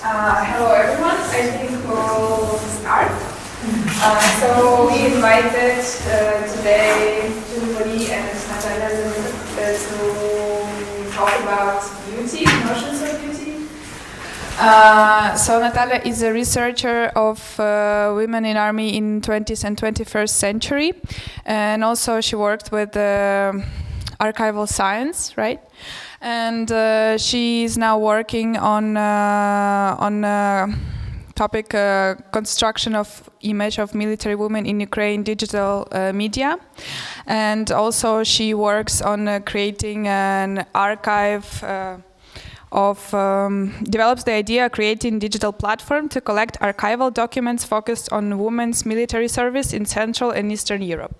Hello everyone, I think we'll start. So we invited today Julie and Nataliia to talk about beauty, notions of beauty. So Nataliia is a researcher of women in army in 20th and 21st century, and also she worked with archival science, right? And she is now working on topic construction of image of military women in Ukraine digital media, and also she works on creating an archive develops the idea of creating digital platform to collect archival documents focused on women's military service in Central and Eastern Europe.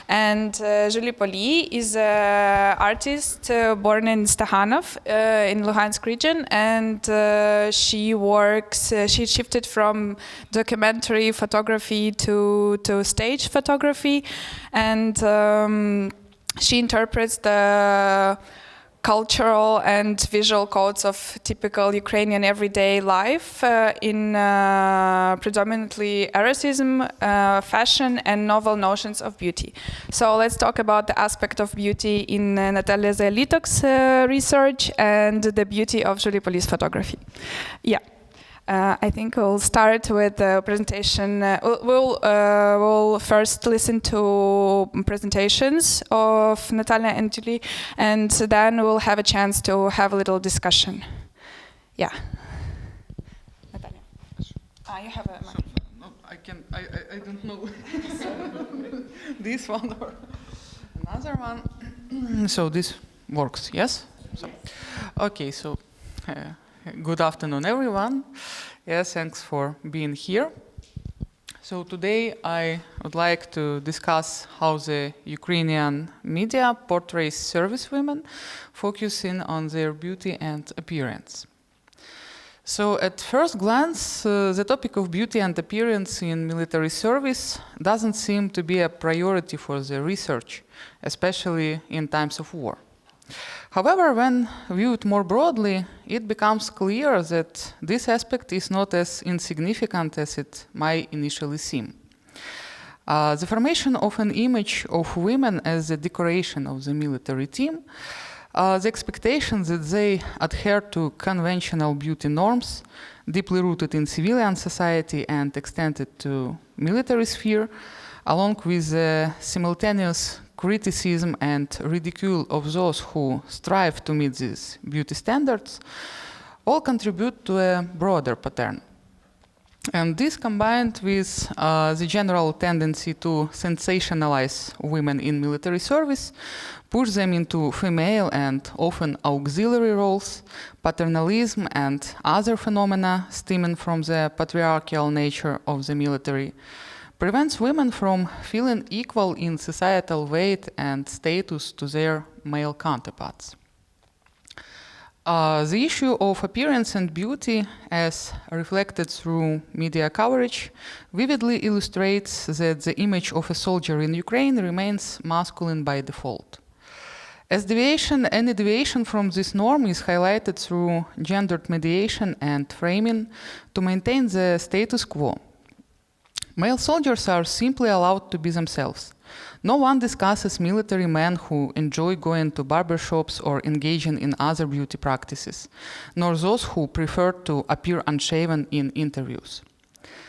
And Julie is an artist born in Stakhanov in Luhansk region, and she shifted from documentary photography to stage photography, and she interprets the cultural and visual codes of typical Ukrainian everyday life in predominantly eroticism, fashion, and novel notions of beauty. So let's talk about the aspect of beauty in Nataliia Zalietok's research and the beauty of Julie photography. Yeah. I think we'll start with the presentation. We'll first listen to presentations of Nataliia and Julie, and then we'll have a chance to have a little discussion. Yeah. Nataliia. You have a microphone. No, I don't know. This one or another one. So this works, yes? So, okay, so. Good afternoon, everyone. Yes, thanks for being here. So today I would like to discuss how the Ukrainian media portrays service women, focusing on their beauty and appearance. So at first glance, the topic of beauty and appearance in military service doesn't seem to be a priority for the research, especially in times of war. However, when viewed more broadly, it becomes clear that this aspect is not as insignificant as it might initially seem. The formation of an image of women as a decoration of the military team, the expectation that they adhere to conventional beauty norms, deeply rooted in civilian society and extended to military sphere, along with the simultaneous criticism and ridicule of those who strive to meet these beauty standards, all contribute to a broader pattern. And this, combined with the general tendency to sensationalize women in military service, push them into female and often auxiliary roles, paternalism, and other phenomena stemming from the patriarchal nature of the military, prevents women from feeling equal in societal weight and status to their male counterparts. The issue of appearance and beauty, as reflected through media coverage, vividly illustrates that the image of a soldier in Ukraine remains masculine by default. Any deviation from this norm is highlighted through gendered mediation and framing to maintain the status quo. Male soldiers are simply allowed to be themselves. No one discusses military men who enjoy going to barbershops or engaging in other beauty practices, nor those who prefer to appear unshaven in interviews.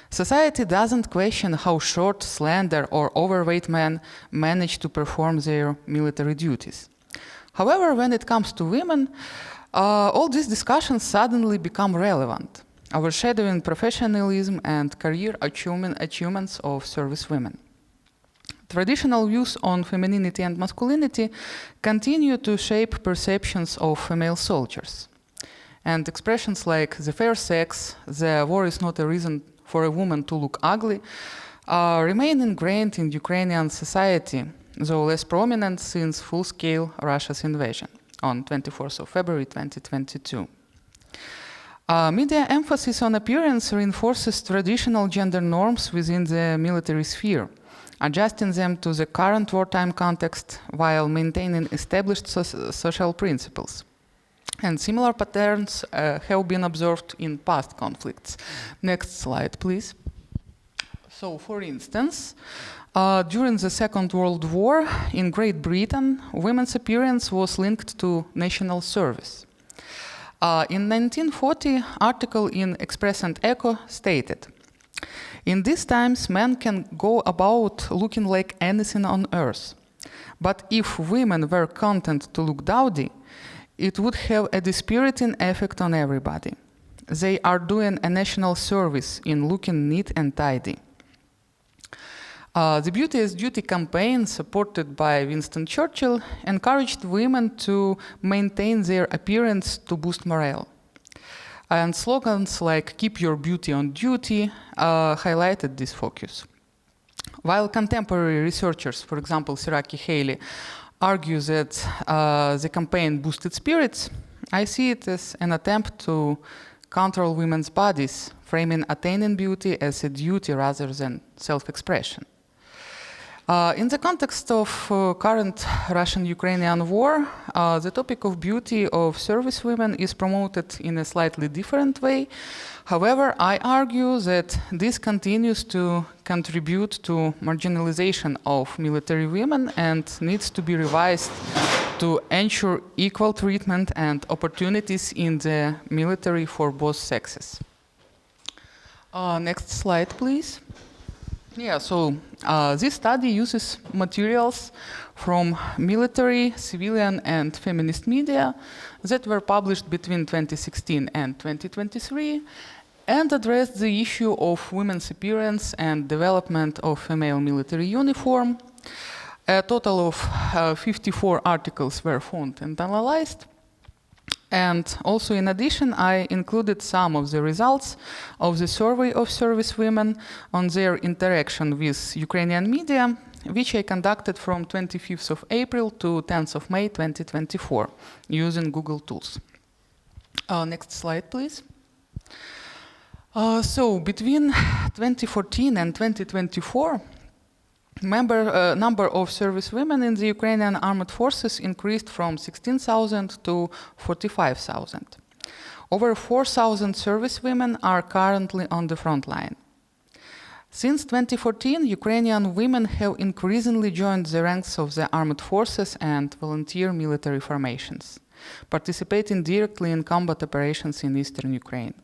Society doesn't question how short, slender, or overweight men manage to perform their military duties. However, when it comes to women, all these discussions suddenly become relevant, overshadowing professionalism and career achievements of service women. Traditional views on femininity and masculinity continue to shape perceptions of female soldiers. And expressions like the fair sex, the war is not a reason for a woman to look ugly, remain ingrained in Ukrainian society, though less prominent since full-scale Russia's invasion on 24th of February 2022. Media emphasis on appearance reinforces traditional gender norms within the military sphere, adjusting them to the current wartime context while maintaining established social principles. And similar patterns have been observed in past conflicts. Next slide, please. So, for instance, during the Second World War in Great Britain, women's appearance was linked to national service. In 1940, article in Express and Echo stated, "In these times, men can go about looking like anything on earth. But if women were content to look dowdy, it would have a dispiriting effect on everybody. They are doing a national service in looking neat and tidy." The Beauty as Duty campaign, supported by Winston Churchill, encouraged women to maintain their appearance to boost morale. And slogans like "Keep your beauty on duty" highlighted this focus. While contemporary researchers, for example, Siraki Haley, argue that the campaign boosted spirits, I see it as an attempt to control women's bodies, framing attaining beauty as a duty rather than self-expression. In the context of current Russian-Ukrainian war, the topic of beauty of service women is promoted in a slightly different way. However, I argue that this continues to contribute to marginalization of military women and needs to be revised to ensure equal treatment and opportunities in the military for both sexes. Next slide, please. Yeah, so this study uses materials from military, civilian, and feminist media that were published between 2016 and 2023 and addressed the issue of women's appearance and development of female military uniform. A total of 54 articles were found and analyzed. And also, in addition, I included some of the results of the survey of service women on their interaction with Ukrainian media, which I conducted from 25th of April to 10th of May 2024 using Google Tools. Next slide, please. So, between 2014 and 2024, number of service women in the Ukrainian Armed Forces increased from 16,000 to 45,000. Over 4,000 service women are currently on the front line. Since 2014, Ukrainian women have increasingly joined the ranks of the armed forces and volunteer military formations, participating directly in combat operations in eastern Ukraine.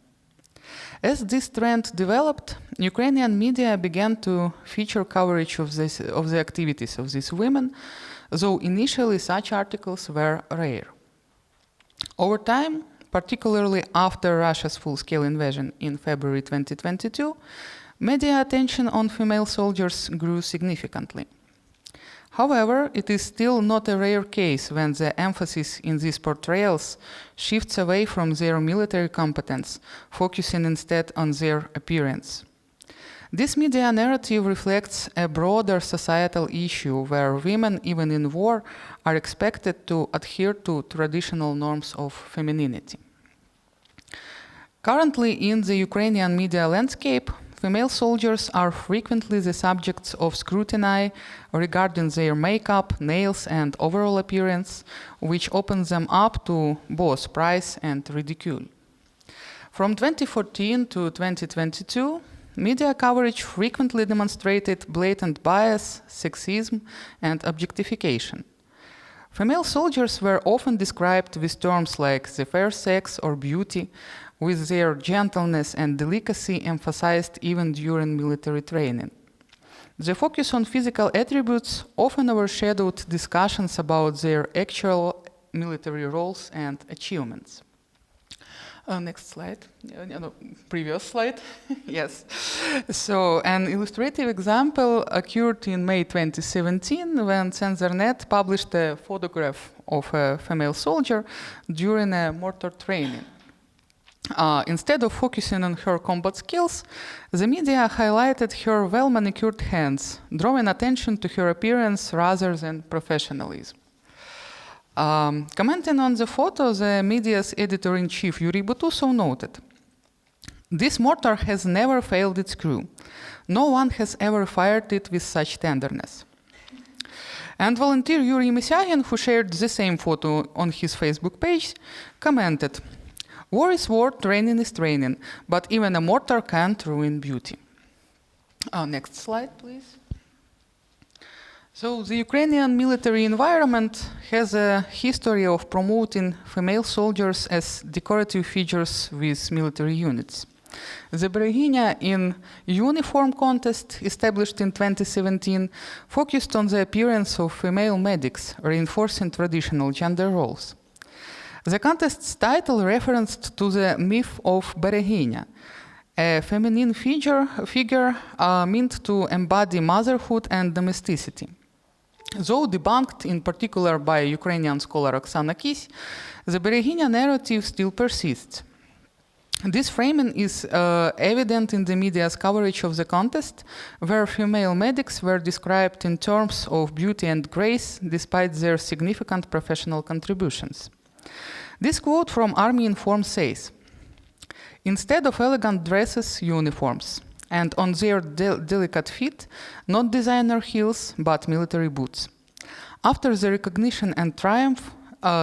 As this trend developed, Ukrainian media began to feature coverage of the activities of these women, though initially such articles were rare. Over time, particularly after Russia's full-scale invasion in February 2022, media attention on female soldiers grew significantly. However, it is still not a rare case when the emphasis in these portrayals shifts away from their military competence, focusing instead on their appearance. This media narrative reflects a broader societal issue where women, even in war, are expected to adhere to traditional norms of femininity. Currently, in the Ukrainian media landscape, female soldiers are frequently the subjects of scrutiny regarding their makeup, nails, and overall appearance, which opens them up to both praise and ridicule. From 2014 to 2022, media coverage frequently demonstrated blatant bias, sexism, and objectification. Female soldiers were often described with terms like the fair sex or beauty, with their gentleness and delicacy emphasized even during military training. The focus on physical attributes often overshadowed discussions about their actual military roles and achievements. Next slide. No, previous slide. Yes. So, an illustrative example occurred in May 2017 when CensorNet published a photograph of a female soldier during a mortar training. Instead of focusing on her combat skills, the media highlighted her well-manicured hands, drawing attention to her appearance rather than professionalism. Commenting on the photo, the media's editor-in-chief Yuri Butusov noted, "This mortar has never failed its crew. No one has ever fired it with such tenderness." And volunteer Yuri Misyahin, who shared the same photo on his Facebook page, commented, "War is war, training is training, but even a mortar can't ruin beauty." Next slide, please. So the Ukrainian military environment has a history of promoting female soldiers as decorative features with military units. The Bereginya in uniform contest, established in 2017, focused on the appearance of female medics, reinforcing traditional gender roles. The contest's title referenced to the myth of Bereginya, a feminine figure meant to embody motherhood and domesticity. Though debunked in particular by Ukrainian scholar Oksana Kis, the Bereginya narrative still persists. This framing is evident in the media's coverage of the contest, where female medics were described in terms of beauty and grace despite their significant professional contributions. This quote from Army Inform says, "Instead of elegant dresses, uniforms, and on their delicate feet, not designer heels, but military boots. After the recognition and triumph,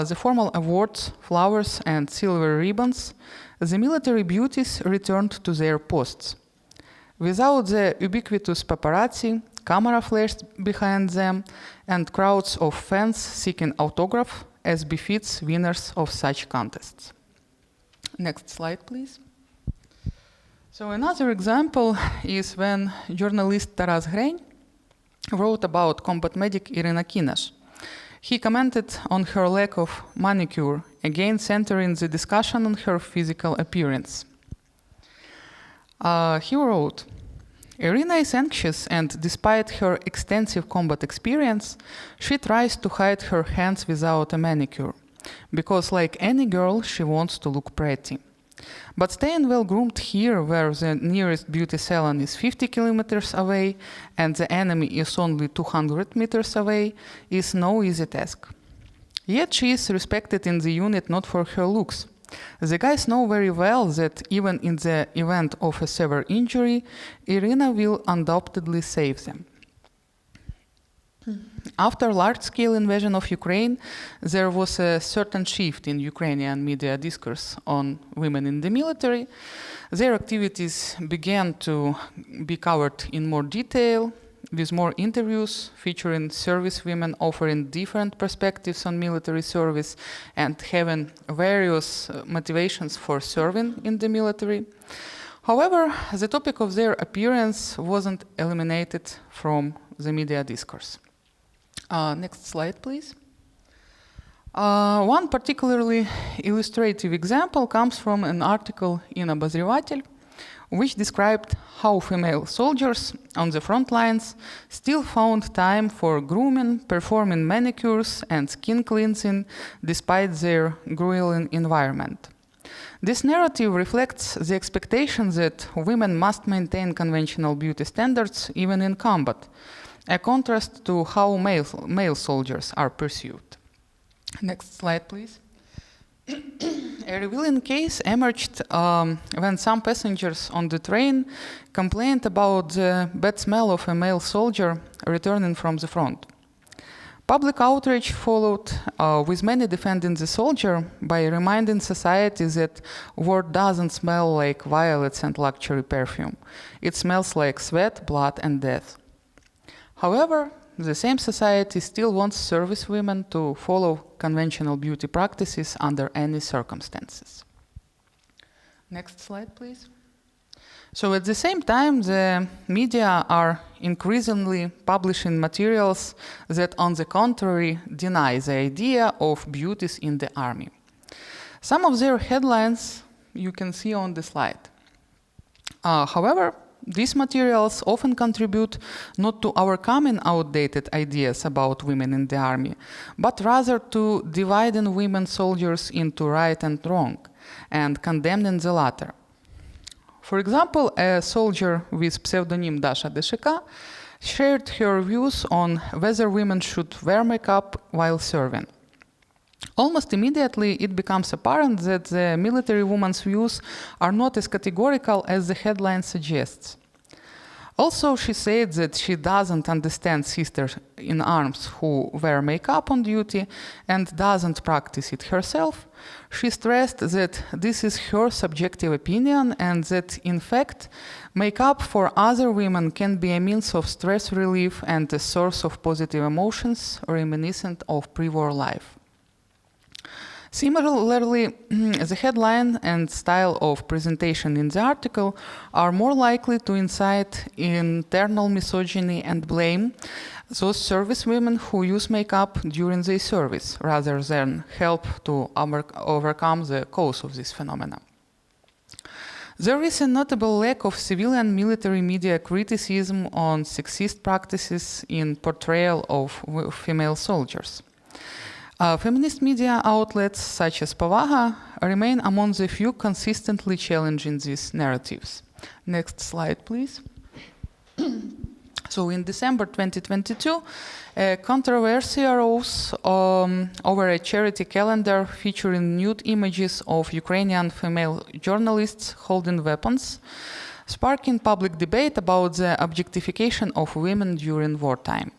the formal awards, flowers, and silver ribbons, the military beauties returned to their posts. Without the ubiquitous paparazzi, camera flashed behind them, and crowds of fans seeking autograph, as befits winners of such contests." Next slide, please. So another example is when journalist Taras Hreny wrote about combat medic Irina Kinash. He commented on her lack of manicure, again centering the discussion on her physical appearance. He wrote, "Irina is anxious, and despite her extensive combat experience, she tries to hide her hands without a manicure, because like any girl, she wants to look pretty. But staying well-groomed here, where the nearest beauty salon is 50 kilometers away and the enemy is only 200 meters away, is no easy task. Yet she is respected in the unit not for her looks. The guys know very well that even in the event of a severe injury, Irina will undoubtedly save them." After large-scale invasion of Ukraine, there was a certain shift in Ukrainian media discourse on women in the military. Their activities began to be covered in more detail, with more interviews featuring service women offering different perspectives on military service and having various motivations for serving in the military. However, the topic of their appearance wasn't eliminated from the media discourse. Next slide, please. One particularly illustrative example comes from an article in Обозреватель, which described how female soldiers on the front lines still found time for grooming, performing manicures, and skin cleansing despite their grueling environment. This narrative reflects the expectation that women must maintain conventional beauty standards even in combat, a contrast to how male soldiers are pursued. Next slide, please. A revealing case emerged when some passengers on the train complained about the bad smell of a male soldier returning from the front. Public outrage followed, with many defending the soldier by reminding society that war doesn't smell like violets and luxury perfume. It smells like sweat, blood, and death. However, the same society still wants service women to follow conventional beauty practices under any circumstances. Next slide, please. So at the same time, the media are increasingly publishing materials that, on the contrary, deny the idea of beauties in the army. Some of their headlines you can see on the slide. However, these materials often contribute not to overcoming outdated ideas about women in the army, but rather to dividing women soldiers into right and wrong, and condemning the latter. For example, a soldier with pseudonym Dasha Deshika shared her views on whether women should wear makeup while serving. Almost immediately, it becomes apparent that the military woman's views are not as categorical as the headline suggests. Also, she said that she doesn't understand sisters in arms who wear makeup on duty and doesn't practice it herself. She stressed that this is her subjective opinion and that, in fact, makeup for other women can be a means of stress relief and a source of positive emotions reminiscent of pre-war life. Similarly, the headline and style of presentation in the article are more likely to incite internal misogyny and blame those service women who use makeup during their service, rather than help to overcome the cause of this phenomenon. There is a notable lack of civilian military media criticism on sexist practices in portrayal of female soldiers. Feminist media outlets such as Povaha remain among the few consistently challenging these narratives. Next slide, please. So in December 2022, a controversy arose over a charity calendar featuring nude images of Ukrainian female journalists holding weapons, sparking public debate about the objectification of women during wartime.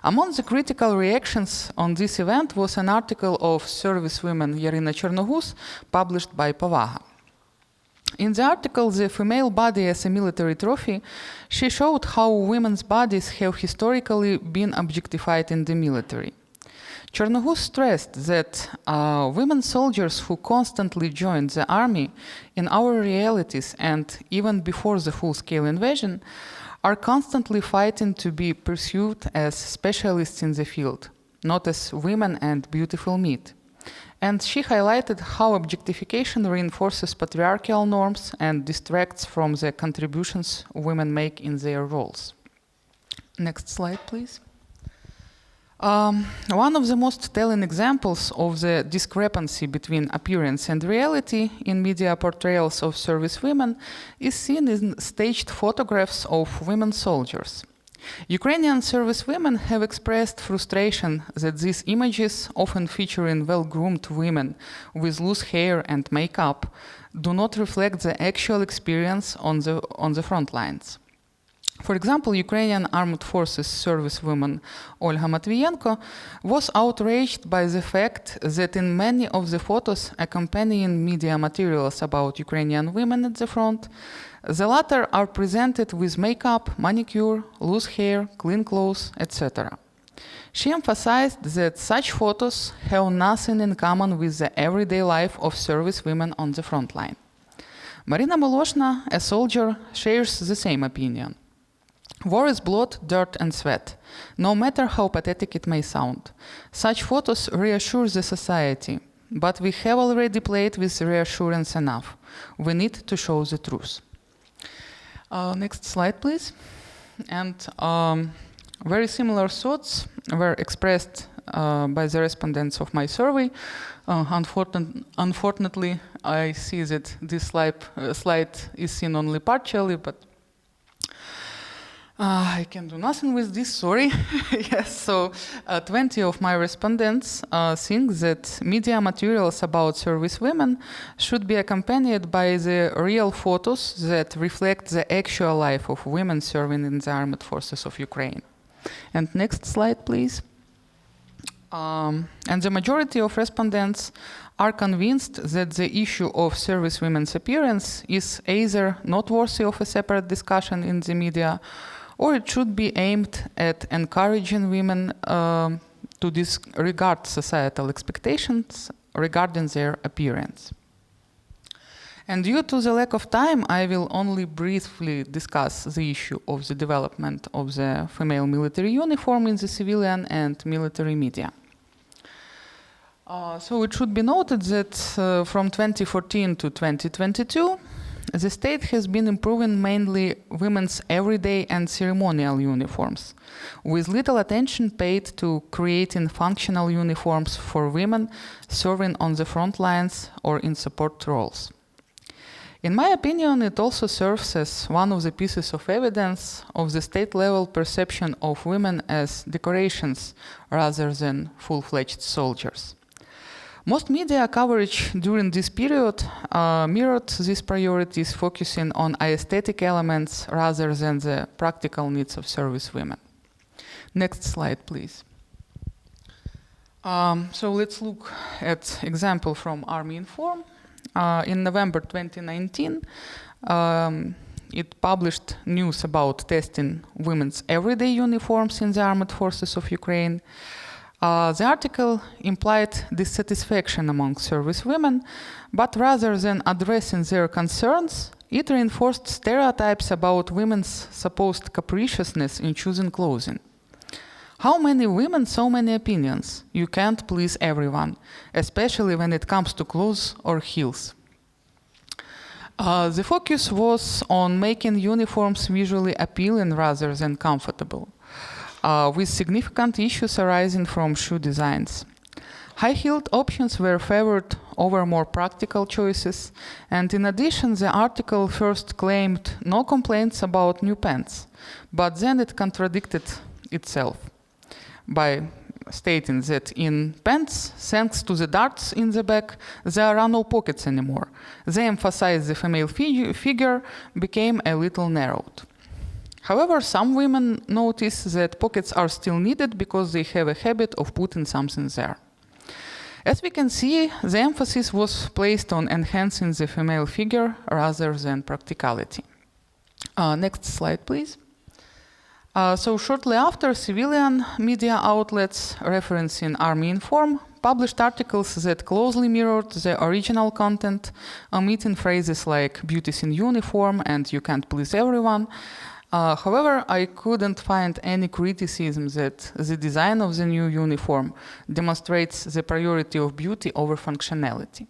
Among the critical reactions on this event was an article of servicewoman Yarina Chernogus published by Povaha. In the article, The Female Body as a Military Trophy, she showed how women's bodies have historically been objectified in the military. Chernogus stressed that women soldiers who constantly joined the army in our realities and even before the full-scale invasion are constantly fighting to be perceived as specialists in the field, not as women and beautiful meat. And she highlighted how objectification reinforces patriarchal norms and distracts from the contributions women make in their roles. Next slide, please. One of the most telling examples of the discrepancy between appearance and reality in media portrayals of service women is seen in staged photographs of women soldiers. Ukrainian service women have expressed frustration that these images, often featuring well-groomed women with loose hair and makeup, do not reflect the actual experience on the front lines. For example, Ukrainian Armed Forces servicewoman Olga Matvienko was outraged by the fact that in many of the photos accompanying media materials about Ukrainian women at the front, the latter are presented with makeup, manicure, loose hair, clean clothes, etc. She emphasized that such photos have nothing in common with the everyday life of servicewomen on the front line. Marina Moloshna, a soldier, shares the same opinion. War is blood, dirt, and sweat, no matter how pathetic it may sound. Such photos reassure the society, but we have already played with reassurance enough. We need to show the truth. Next slide, please. And very similar thoughts were expressed by the respondents of my survey. Unfortunately, I see that this slide is seen only partially, but I can do nothing with this, sorry. Yes, so 20 of my respondents think that media materials about service women should be accompanied by the real photos that reflect the actual life of women serving in the armed forces of Ukraine. And next slide, please. And the majority of respondents are convinced that the issue of service women's appearance is either not worthy of a separate discussion in the media, or it should be aimed at encouraging women to disregard societal expectations regarding their appearance. And due to the lack of time, I will only briefly discuss the issue of the development of the female military uniform in the civilian and military media. So it should be noted that from 2014 to 2022, the state has been improving mainly women's everyday and ceremonial uniforms, with little attention paid to creating functional uniforms for women serving on the front lines or in support roles. In my opinion, it also serves as one of the pieces of evidence of the state-level perception of women as decorations rather than full-fledged soldiers. Most media coverage during this period mirrored these priorities, focusing on aesthetic elements rather than the practical needs of service women. Next slide, please. So let's look at example from Army Inform. In November 2019, it published news about testing women's everyday uniforms in the Armed Forces of Ukraine. The article implied dissatisfaction among service women, but rather than addressing their concerns, it reinforced stereotypes about women's supposed capriciousness in choosing clothing. How many women, so many opinions? You can't please everyone, especially when it comes to clothes or heels. The focus was on making uniforms visually appealing rather than comfortable, with significant issues arising from shoe designs. High-heeled options were favored over more practical choices, and in addition, the article first claimed no complaints about new pants, but then it contradicted itself by stating that in pants, thanks to the darts in the back, there are no pockets anymore. They emphasized the female figure became a little narrowed. However, some women notice that pockets are still needed because they have a habit of putting something there. As we can see, the emphasis was placed on enhancing the female figure rather than practicality. Next slide, please. So shortly after, civilian media outlets referencing Army Inform published articles that closely mirrored the original content, omitting phrases like beauty's in uniform and you can't please everyone. However, I couldn't find any criticism that the design of the new uniform demonstrates the priority of beauty over functionality.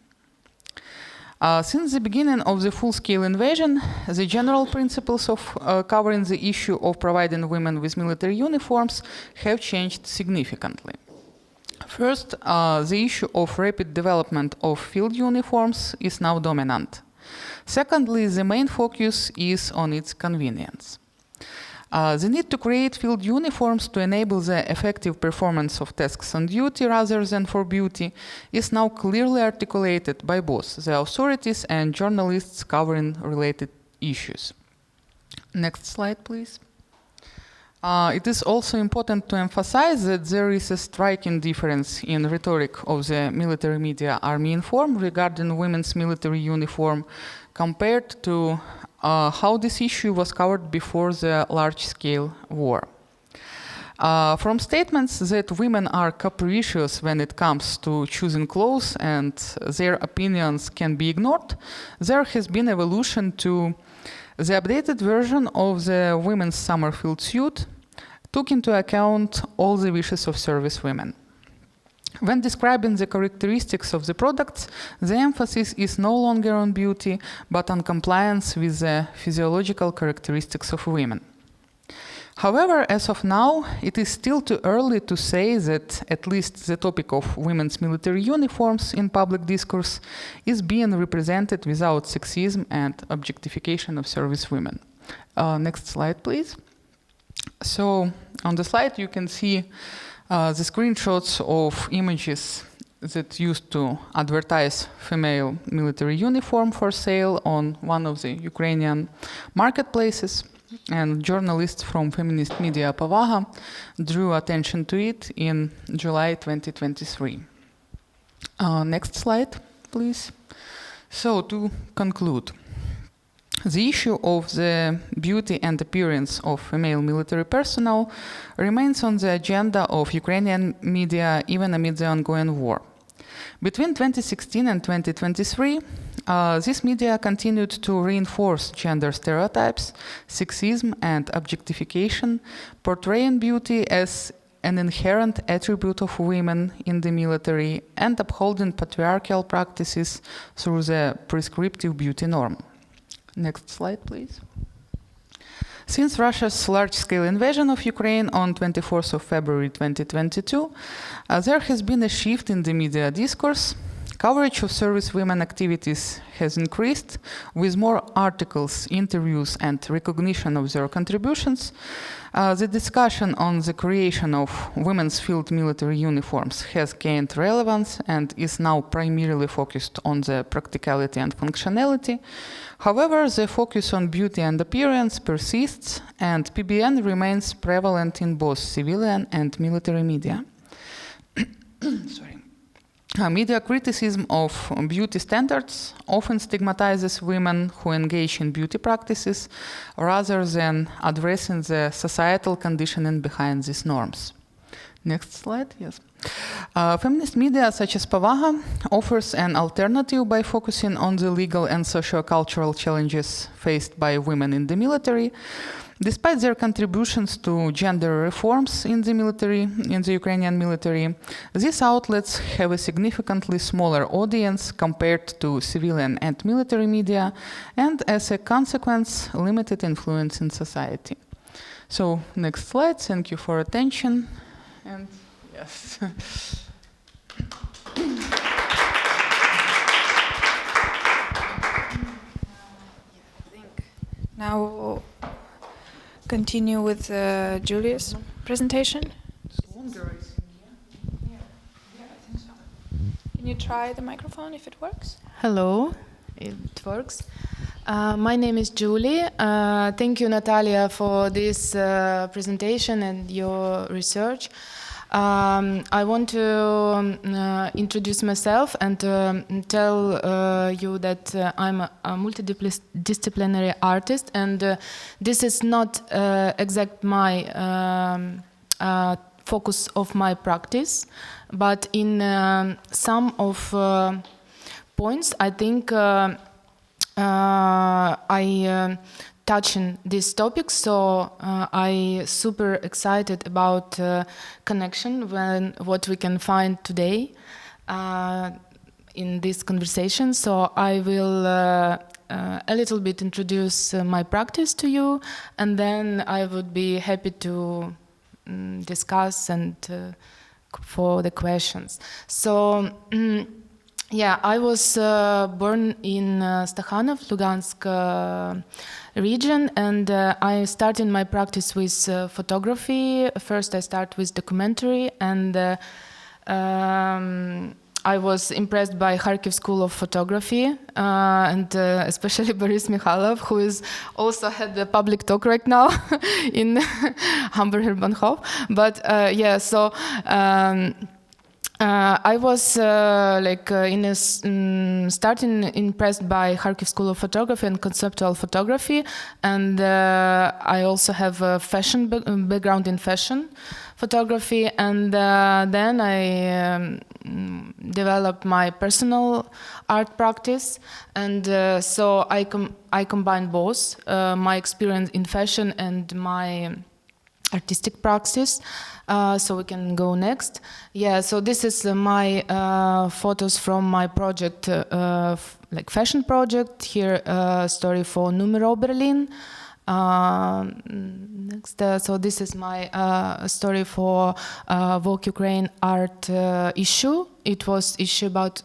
Since the beginning of the full-scale invasion, the general principles of covering the issue of providing women with military uniforms have changed significantly. First, the issue of rapid development of field uniforms is now dominant. Secondly, the main focus is on its convenience. The need to create field uniforms to enable the effective performance of tasks on duty rather than for beauty is now clearly articulated by both the authorities and journalists covering related issues. Next slide, please. It is also important to emphasize that there is a striking difference in rhetoric of the military media Army Inform regarding women's military uniform compared to how this issue was covered before the large-scale war. From statements that women are capricious when it comes to choosing clothes and their opinions can be ignored, there has been evolution to the updated version of the women's summer field suit took into account all the wishes of service women. When describing the characteristics of the products, the emphasis is no longer on beauty, but on compliance with the physiological characteristics of women. However, as of now, it is still too early to say that at least the topic of women's military uniforms in public discourse is being represented without sexism and objectification of service women. Next slide, please. So, on the slide you can see the screenshots of images that used to advertise female military uniform for sale on one of the Ukrainian marketplaces, and journalists from feminist media Pavaga drew attention to it in July 2023. Next slide, please. So, to conclude, the issue of the beauty and appearance of female military personnel remains on the agenda of Ukrainian media even amid the ongoing war. Between 2016 and 2023, this media continued to reinforce gender stereotypes, sexism, and objectification, portraying beauty as an inherent attribute of women in the military and upholding patriarchal practices through the prescriptive beauty norm. Next slide, please. Since Russia's large-scale invasion of Ukraine on 24th of February 2022, there has been a shift in the media discourse, coverage of servicewomen activities has increased, with more articles, interviews, and recognition of their contributions. The discussion on the creation of women's field military uniforms has gained relevance and is now primarily focused on the practicality and functionality. However, the focus on beauty and appearance persists, and PBN remains prevalent in both civilian and military media. Sorry. Media criticism of beauty standards often stigmatizes women who engage in beauty practices rather than addressing the societal conditioning behind these norms. Next slide, yes. Feminist media such as Pavaha offers an alternative by focusing on the legal and socio-cultural challenges faced by women in the military. Despite their contributions to gender reforms in the Ukrainian military, these outlets have a significantly smaller audience compared to civilian and military media, and as a consequence, limited influence in society. So, next slide. Thank you for attention. And yes. Now continue with Julie's presentation. Can you try the microphone if it works? Hello, it works. My name is Julie. Thank you, Nataliia, for this presentation and your research. I want to introduce myself and tell you that I'm a multidisciplinary artist, and this is not exact my focus of my practice, but in some of points I think I touching this topic, so I super excited about connection when what we can find today in this conversation. So I will a little bit introduce my practice to you, and then I would be happy to discuss and for the questions. So. Yeah, I was born in Stakhanov, Lugansk region, and I started my practice with photography. First I start with documentary, and I was impressed by Kharkiv School of Photography, and especially Boris Mikhailov, who is also had the public talk right now in Hamburger Bahnhof. But yeah, so I was starting impressed by Kharkiv School of Photography and conceptual photography, and I also have a fashion background in fashion photography, and then I developed my personal art practice, and so I combine both my experience in fashion and my artistic practice. So we can go next. Yeah, so this is my photos from my project, like fashion project. Here, story for Numero Berlin. Next, so this is my story for Vogue Ukraine art issue. It was issue about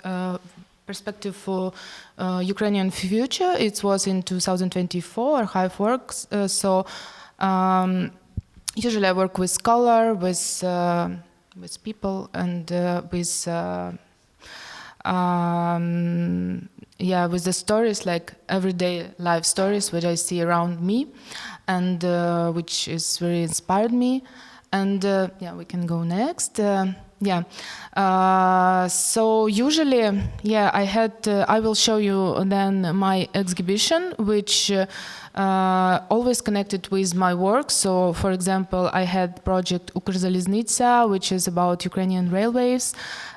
perspective for Ukrainian future. It was in 2024, archive works. Usually I work with color, with people, and with the stories, like everyday life stories which I see around me, and which is very inspired me. And yeah, we can go next. So usually, yeah, I will show you then my exhibition, which always connected with my work. So, for example, I had project Hrishnytsia, which is about Ukrainian railways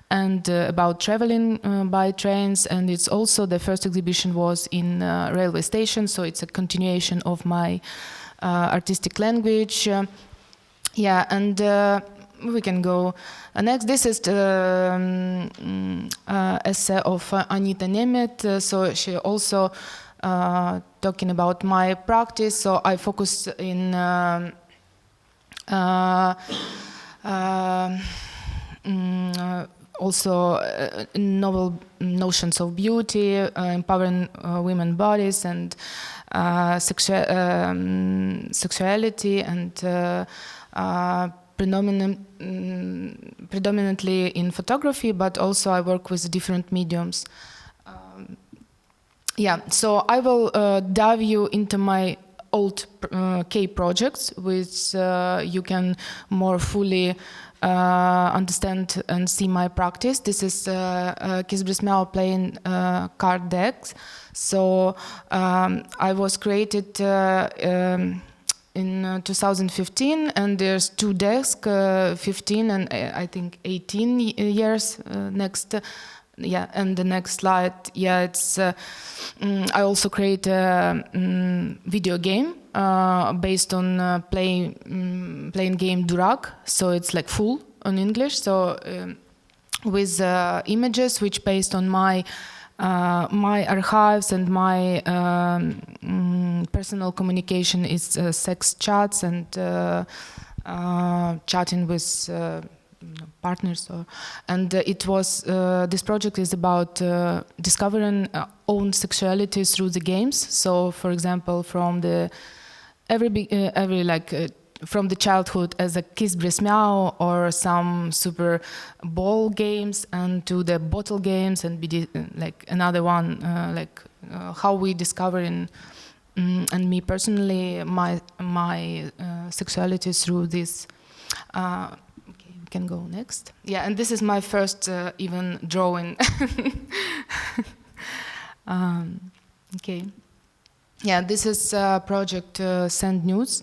and about traveling by trains. And it's also the first exhibition was in railway station, so it's a continuation of my artistic language. And we can go next. This is the essay of Anita Nemet. So she also talking about my practice. So I focus in also novel notions of beauty, empowering women bodies and sexuality, and predominantly in photography, but also I work with different mediums. So I will dive you into my old K projects, which you can more fully understand and see my practice. This is Kizbrysmiao playing card decks. So I was created in 2015, and there's 2 decks, 15 and I think 18 years next. And the next slide, it's I also create a video game based on playing game Durak, so it's like full on English, so with images which based on my archives and my personal communication is sex chats and chatting with partners, and it was this project is about discovering own sexuality through the games. So, for example, from the from the childhood as a Kizbrysmiao or some super ball games, and to the bottle games, and like another one how we discover and me personally my sexuality through this. Can go next. And this is my first even drawing. This is project Send Nudes.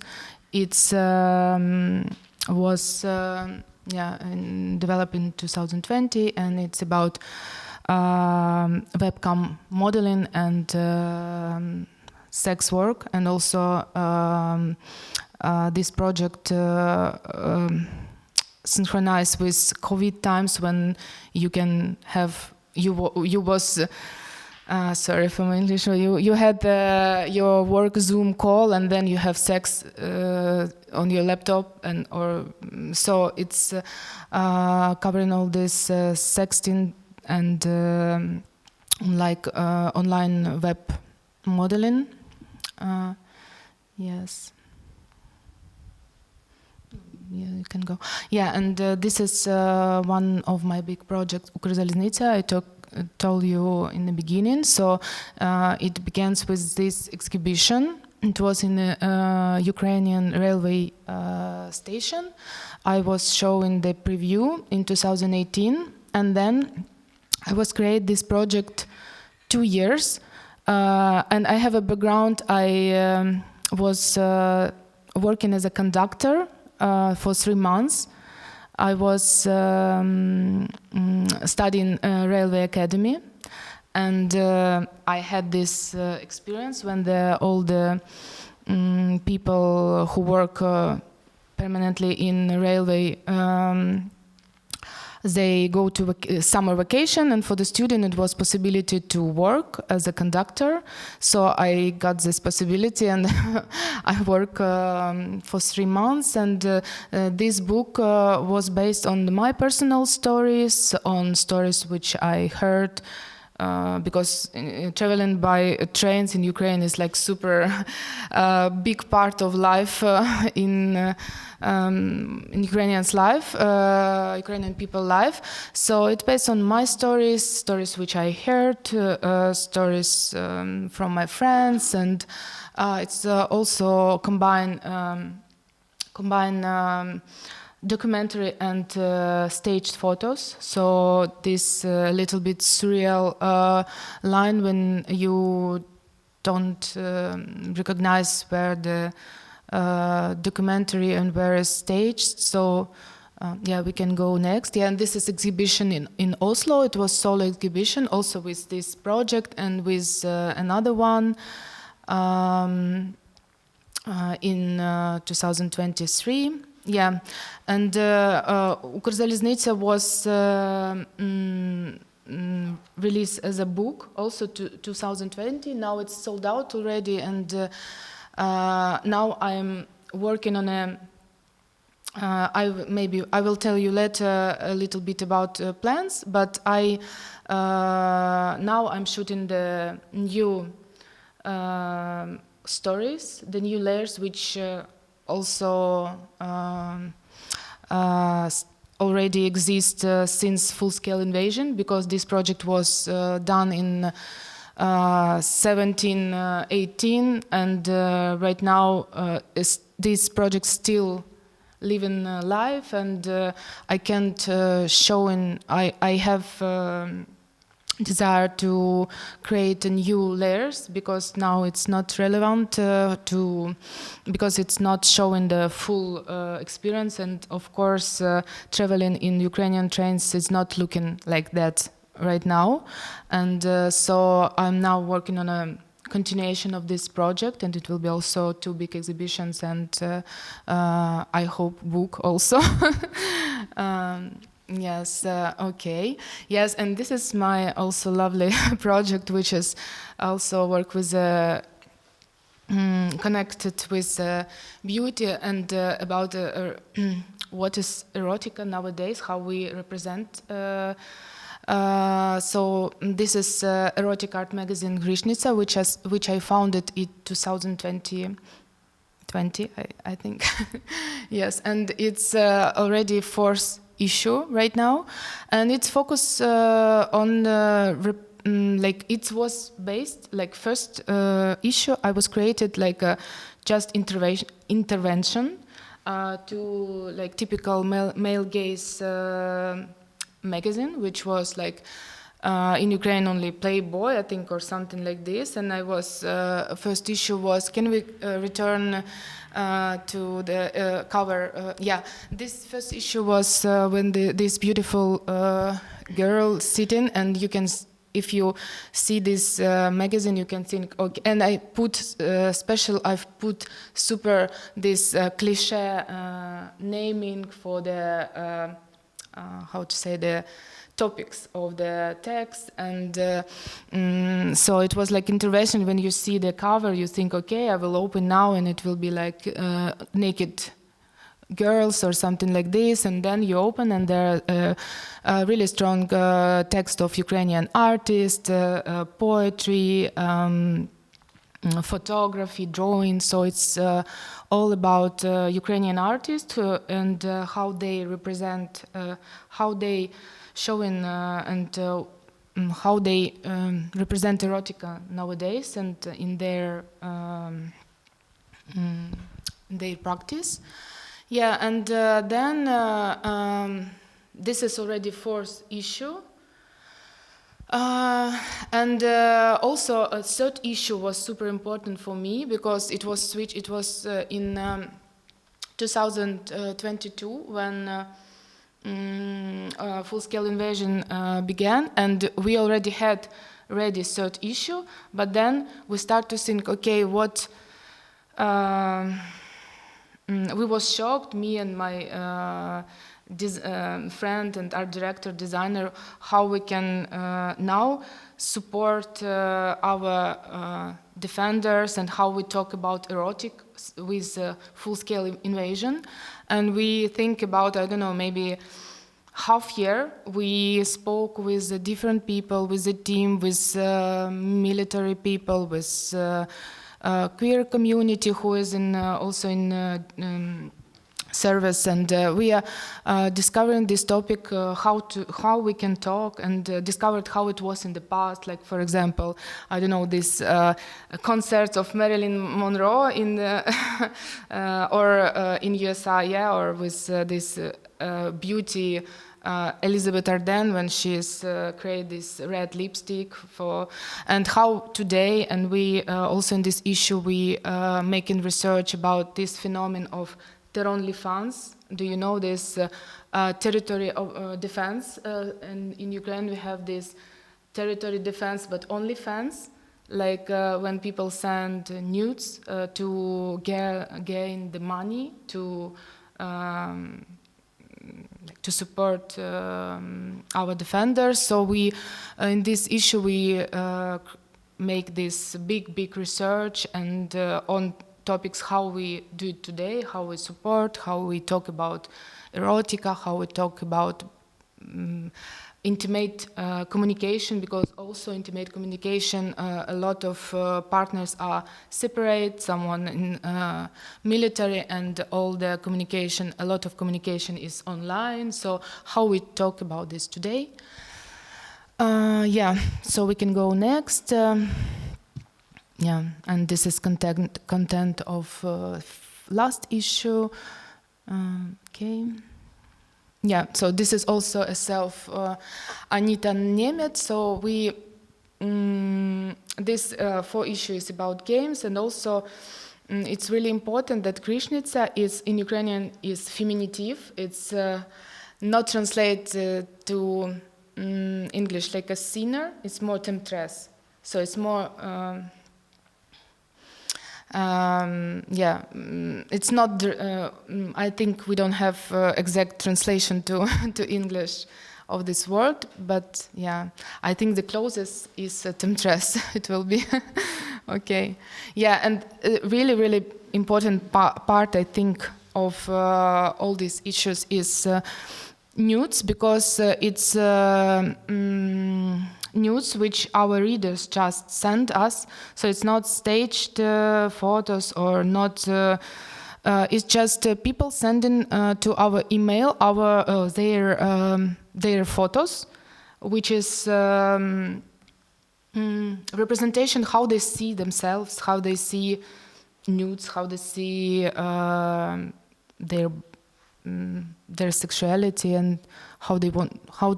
It's was developed in 2020, and it's about webcam modeling and sex work, and also this project synchronized with COVID times, when you can have you was sorry for my English. You had your work Zoom call, and then you have sex on your laptop, so it's covering all this sexting and online web modeling. Yes. You can go. And this is one of my big projects, Hrishnytsia. I told you in the beginning. So it begins with this exhibition. It was in a Ukrainian railway station. I was showing the preview in 2018, and then I was create this project 2 years. And I have a background. I was working as a conductor for 3 months. I was studying Railway Academy, and I had this experience when all the people who work permanently in railway they go to summer vacation, and for the student it was possibility to work as a conductor. So I got this possibility, and I work for 3 months, and this book was based on my personal stories, on stories which I heard, because traveling by trains in Ukraine is like super big part of life in Ukrainians' life, Ukrainian people life. So it's based on my stories which I heard, stories from my friends, and it's also combine documentary and staged photos. So this little bit surreal line when you don't recognize where the documentary and where is staged. So we can go next. And this is exhibition in Oslo. It was solo exhibition, also with this project and with another one in 2023. And Hrishnytsia was released as a book also to 2020. Now it's sold out already, and now I'm working on maybe I will tell you later a little bit about plans, but now I'm shooting the new stories, the new layers, which also already exist since full-scale invasion, because this project was done in 1718, and right now this project still living life, and I can't show I have desire to create a new layers, because now it's not relevant because it's not showing the full experience, and of course traveling in Ukrainian trains is not looking like that right now, and so I'm now working on a continuation of this project, and it will be also 2 big exhibitions, and I hope book also. Yes, okay. Yes, and this is my also lovely project, which is also work with connected with beauty and about what is erotica nowadays, how we represent. So this is erotic art magazine Hrishnytsia, which I founded in 2020, I think. Yes, and it's already 4th issue right now, and it's focused on like it was based like first issue I was created like just intervention to like typical male gaze magazine, which was like in Ukraine only Playboy, I think, or something like this. And I was first issue was, can we return to the cover? Yeah, this first issue was when this beautiful girl sitting, and you can, if you see this magazine, you can think, okay. And I put I've put super this cliche naming for the how to say, the topics of the text, and so it was like intervention. When you see the cover, you think, okay, I will open now, and it will be like naked girls or something like this, and then you open, and there are really strong text of Ukrainian artists, poetry, photography, drawing. So it's all about Ukrainian artists and how they represent, how they showing and how they represent erotica nowadays, and in their practice. Yeah, and then this is already 4th issue. And also a 3rd issue was super important for me, because it was switched. It was in 2022 when full-scale invasion began, and we already had ready 3rd issue, but then we start to think, okay, what we was shocked, me and my friend and art director, designer, how we can now support our defenders, and how we talk about erotic with full-scale invasion. And we think about, I don't know, maybe half year, we spoke with different people, with the team, with military people, with queer community who is in also in service, and we are discovering this topic, how we can talk, and discovered how it was in the past. Like, for example, I don't know, this concerts of Marilyn Monroe in or in USA, yeah, or with this beauty Elizabeth Arden, when she's created this red lipstick for, and how today, and we also in this issue we making research about this phenomenon of OnlyFans. Do you know this territory of defense? And in Ukraine we have this territory defense, but OnlyFans, like when people send nudes to gain the money to support our defenders. So we, in this issue, we make this big research, and on topics, how we do it today, how we support, how we talk about erotica, how we talk about intimate communication, because also intimate communication, a lot of partners are separate, someone in military, and all the communication, a lot of communication is online. So how we talk about this today? Yeah, so we can go next. Yeah, and this is content of last issue. Okay. Yeah, so this is also a self Anita Nemeth. So we this 4 issue is about games, and also it's really important that Hrishnytsia is in Ukrainian is feminitive. It's not translated to English like a sinner. It's more temptress. So it's more. Yeah, it's not. I think we don't have exact translation to to English of this word, but yeah, I think the closest is temptress. It will be okay. Yeah, and really, really important part I think of all these issues is nudes, because it's nudes which our readers just send us. So it's not staged photos or not. It's just people sending to our email their photos, which is representation how they see themselves, how they see nudes, how they see their sexuality, and how they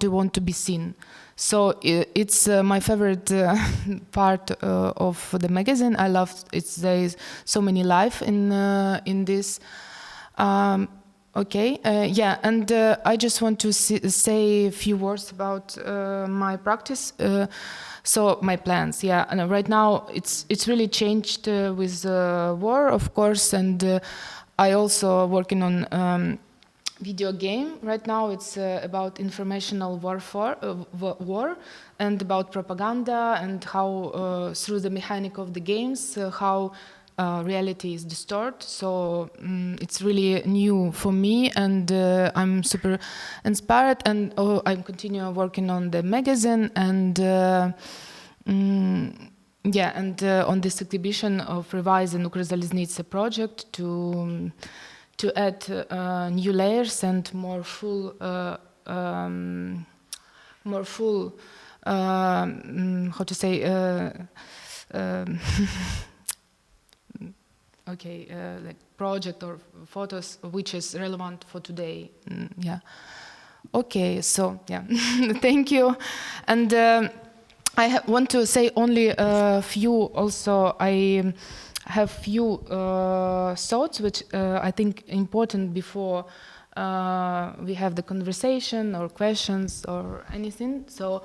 want to be seen. So it's my favorite part of the magazine. I love there's so many life in this. Okay, yeah, and I just want to say a few words about my practice. So my plans, yeah, and right now it's really changed with war, of course, and I also working on. Video game. Right now it's about informational war and about propaganda, and how through the mechanic of the games how reality is distorted. So it's really new for me, and I'm super inspired, and I'm continuing working on the magazine, and yeah, and on this exhibition of Revise and Ukrzaliznytsia project to add new layers and more full, how to say, okay, like project or photos which is relevant for today. Yeah. Okay, so yeah, thank you. And I want to say only a few also. I have few thoughts which I think important before we have the conversation or questions or anything. So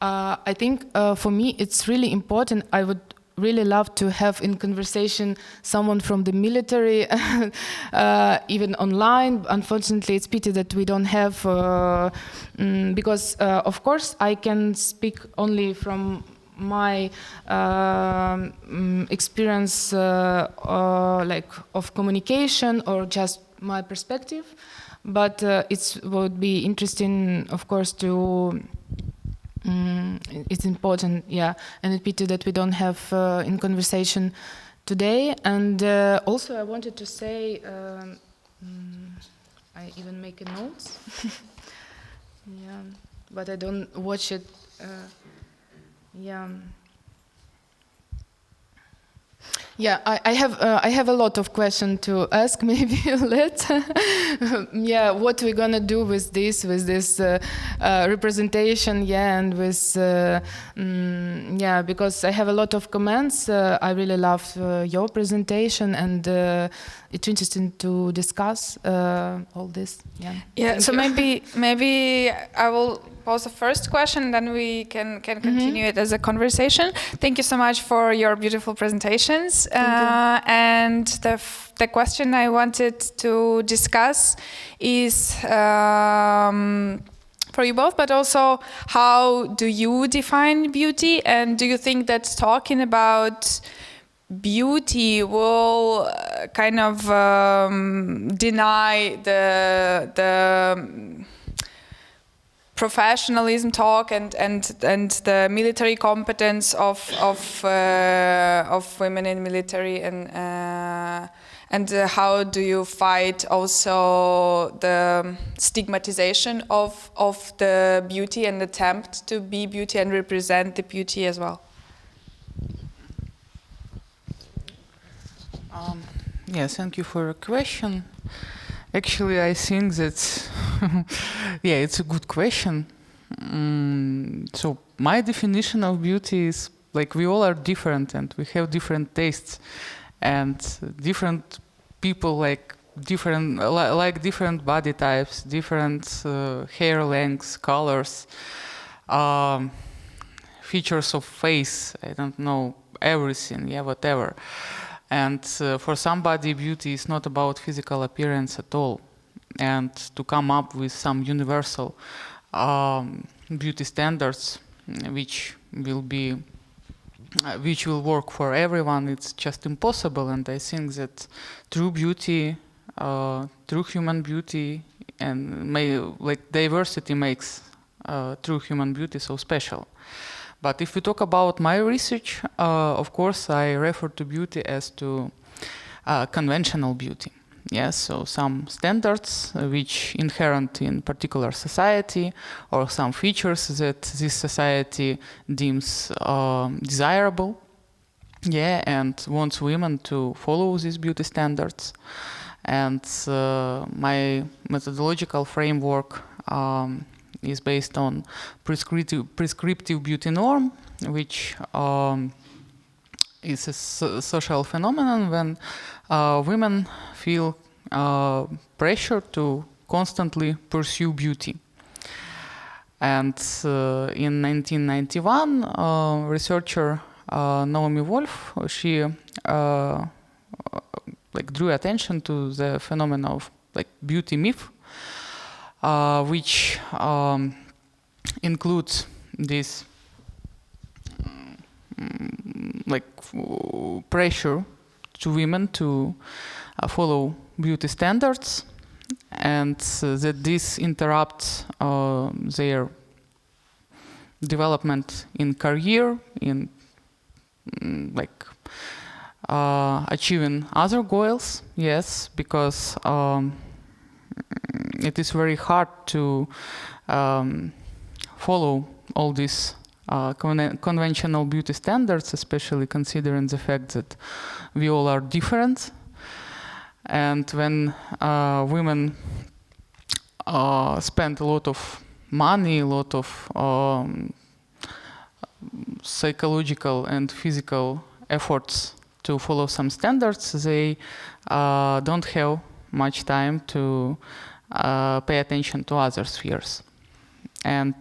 I think for me it's really important. I would really love to have in conversation someone from the military, even online. Unfortunately, it's pity that we don't have, because of course I can speak only from my experience like of communication or just my perspective, but it would be interesting, of course, to it's important, yeah, and it's pity that we don't have in conversation today. And also I wanted to say, I even make a notes, yeah, but I don't watch it. Yeah. Yeah, I have a lot of questions to ask. Maybe let's. Yeah, what we're gonna do with this representation? Yeah, and with yeah, because I have a lot of comments. I really love your presentation, and it's interesting to discuss all this. Yeah. Yeah. Thank So you. maybe I will pose the first question, then we can continue it as a conversation. Thank you so much for your beautiful presentations. And the question I wanted to discuss is for you both, but also how do you define beauty, and do you think that talking about beauty will kind of deny the professionalism talk and the military competence of women in military, and how do you fight also the stigmatization of the beauty and attempt to be beauty and represent the beauty as well? Yes, thank you for your question. Actually, I think that, yeah, it's a good question. So my definition of beauty is like we all are different and we have different tastes, and different people like different body types, different hair lengths, colors, features of face. I don't know, everything, yeah, whatever. And for somebody, beauty is not about physical appearance at all. And to come up with some universal beauty standards, which will work for everyone, it's just impossible. And I think that true beauty, true human beauty, and diversity makes true human beauty so special. But if we talk about my research, of course, I refer to beauty as to conventional beauty. Yes, so some standards which inherent in particular society, or some features that this society deems desirable, yeah, and wants women to follow these beauty standards. And my methodological framework is based on prescriptive beauty norm, which is a social phenomenon when women feel pressure to constantly pursue beauty. And in 1991, researcher Naomi Wolf, she drew attention to the phenomenon of beauty myth, which includes this pressure to women to follow beauty standards, and that this interrupts their development in career, in achieving other goals. Yes, because it is very hard to follow all these conventional beauty standards, especially considering the fact that we all are different. And when women spend a lot of money, a lot of psychological and physical efforts to follow some standards, they don't have much time to pay attention to other spheres. And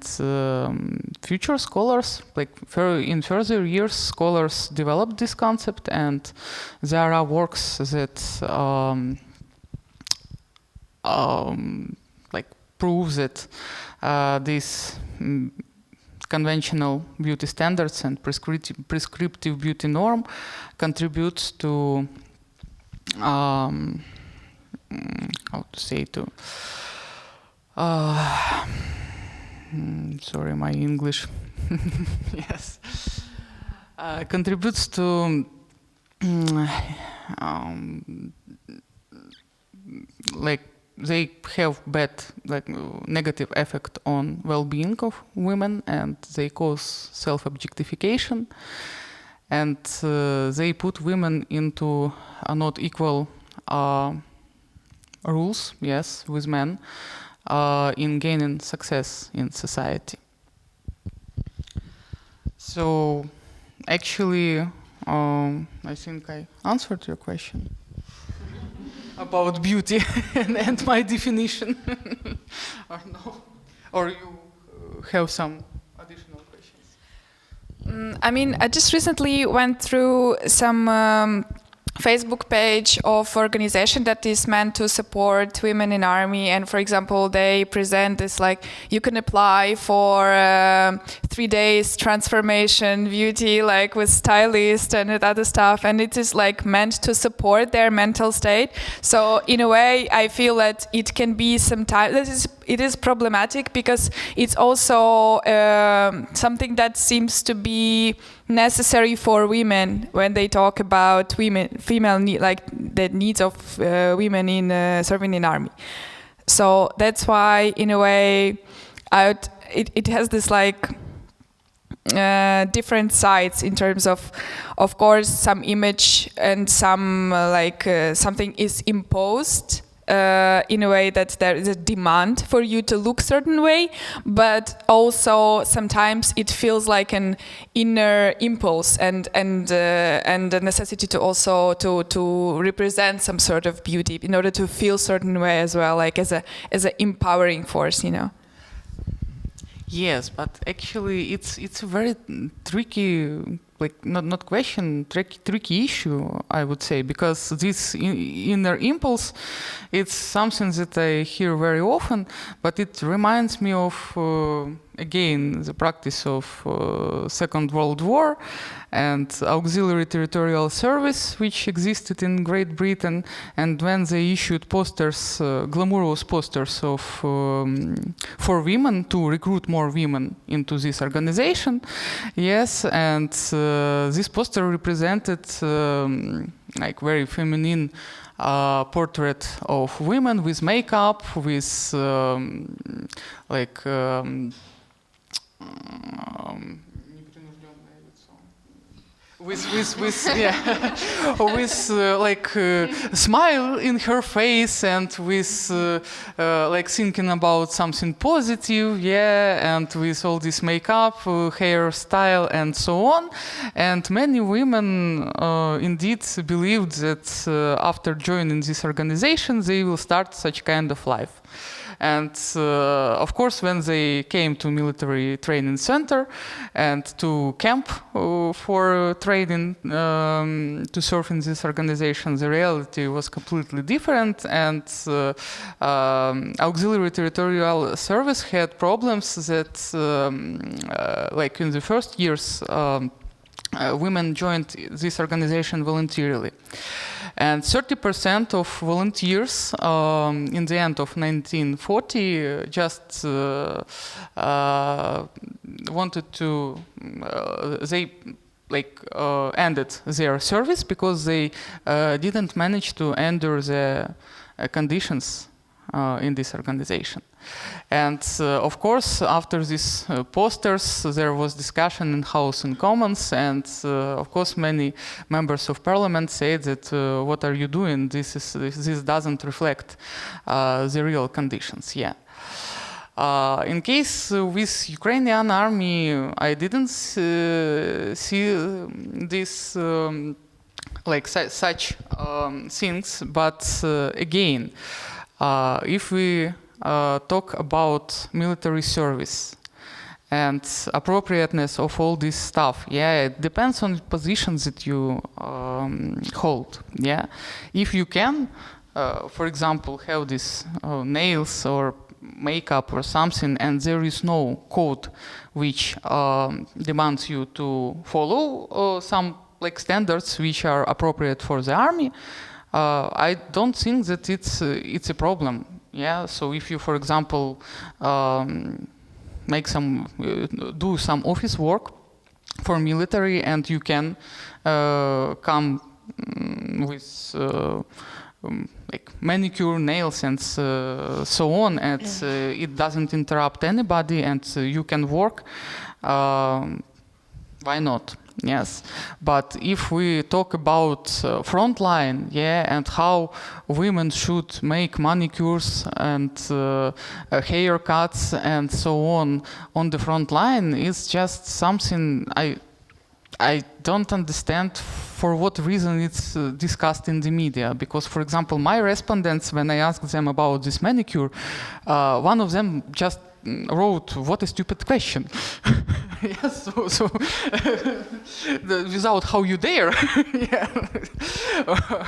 future scholars, in further years, scholars developed this concept, and there are works that prove that these conventional beauty standards and prescriptive beauty norm contributes to how to say, to sorry, my English. Yes, contributes to they have bad, negative effect on well-being of women, and they cause self-objectification, and they put women into not equal rules, yes, with men, in gaining success in society. So actually, I think I answered your question about beauty and my definition. Or no? Or you have some additional questions? I mean, I just recently went through some Facebook page of organization that is meant to support women in army, and for example they present this like you can apply for 3 days transformation beauty like with stylist and other stuff, and it is like meant to support their mental state. So in a way I feel that it can be sometimes it is problematic because it's also something that seems to be necessary for women when they talk about female like the needs of women in serving in army. So that's why in a way it has this like different sides in terms of course some image and some something is imposed in a way that there is a demand for you to look certain way, but also sometimes it feels like an inner impulse and a necessity to also to represent some sort of beauty in order to feel certain way as well, like as a empowering force, you know. Yes, but actually it's a very tricky, like not question, tricky issue, I would say, because this inner impulse, it's something that I hear very often, but it reminds me of again the practice of Second World War and auxiliary territorial service, which existed in Great Britain, and when they issued posters, glamorous posters of for women to recruit more women into this organization. Yes, and this poster represented like very feminine portrait of women with makeup, with smile in her face and with like thinking about something positive, yeah, and with all this makeup, hairstyle, and so on. And many women indeed believed that after joining this organization, they will start such kind of life. And of course, when they came to military training center and to camp for training to serve in this organization, the reality was completely different. And auxiliary territorial service had problems that, like in the first years, women joined this organization voluntarily. And 30% of volunteers in the end of 1940 just wanted to, they ended their service because they didn't manage to endure the conditions in this organization. And of course, after these posters, there was discussion in House and Commons, and of course, many members of parliament said that what are you doing? This doesn't reflect the real conditions. Yeah. In case with Ukrainian army, I didn't see this such things, but again, if we talk about military service and appropriateness of all this stuff, yeah, it depends on the positions that you hold. Yeah, if you can, for example, have these nails or makeup or something, and there is no code which demands you to follow some like standards which are appropriate for the army, I don't think that it's a problem. Yeah, so if you, for example, make do some office work for military, and you can come with like manicure, nails, and so on, and it doesn't interrupt anybody, and you can work, why not? Yes, but if we talk about frontline, yeah, and how women should make manicures and haircuts and so on the front line, it's just something I don't understand for what reason it's discussed in the media. Because, for example, my respondents, when I asked them about this manicure, one of them just wrote, "What a stupid question." Yes, so without "how you dare," yeah,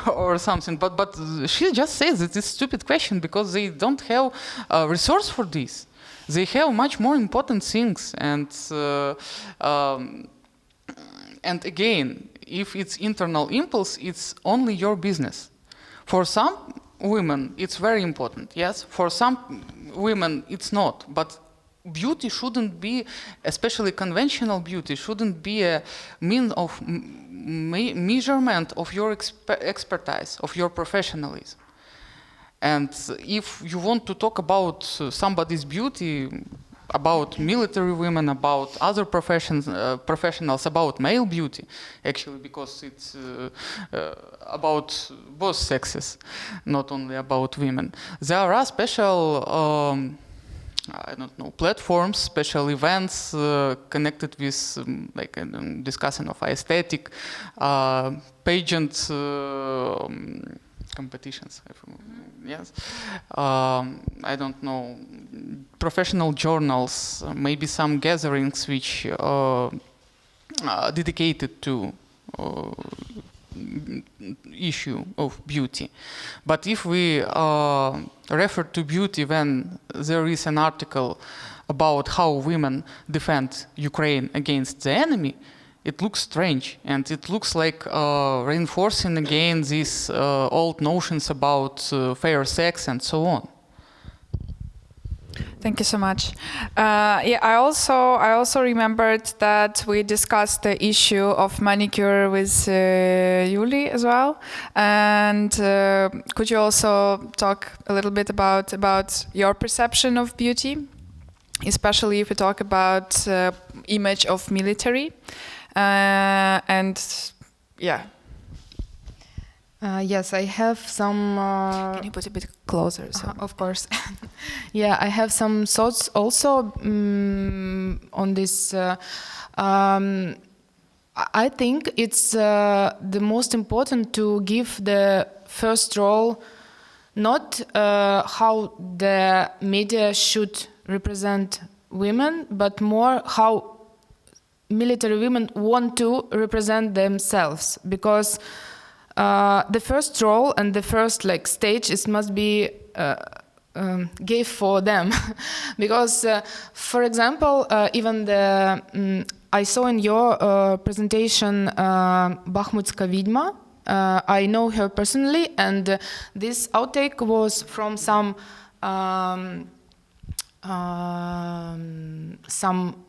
or something. But she just says it's a stupid question because they don't have a resource for this. They have much more important things, and again, if it's internal impulse, it's only your business. For some women, it's very important, yes. For some women, it's not. But beauty shouldn't be, especially conventional beauty, shouldn't be a means of measurement of your expertise, of your professionalism. And if you want to talk about somebody's beauty, about military women, about other professionals, about male beauty, actually, because it's about both sexes, not only about women. There are special, I don't know, platforms, special events connected with like a discussion of aesthetic, pageant competitions. Yes, I don't know, professional journals, maybe some gatherings which dedicated to issue of beauty. But if we refer to beauty when there is an article about how women defend Ukraine against the enemy, it looks strange, and it looks like reinforcing again these old notions about fair sex and so on. Thank you so much. Yeah, I also remembered that we discussed the issue of manicure with Julie as well. And could you also talk a little bit about your perception of beauty, especially if we talk about image of military? And yeah. Yes, I have some... Can you put a bit closer? So. Of course. Yeah, I have some thoughts also on this. I think it's the most important to give the first role, not how the media should represent women, but more how military women want to represent themselves, because the first role and the first stage must be gave for them. Because for example, even the I saw in your presentation Bakhmutska Vidma. I know her personally, and this outtake was from some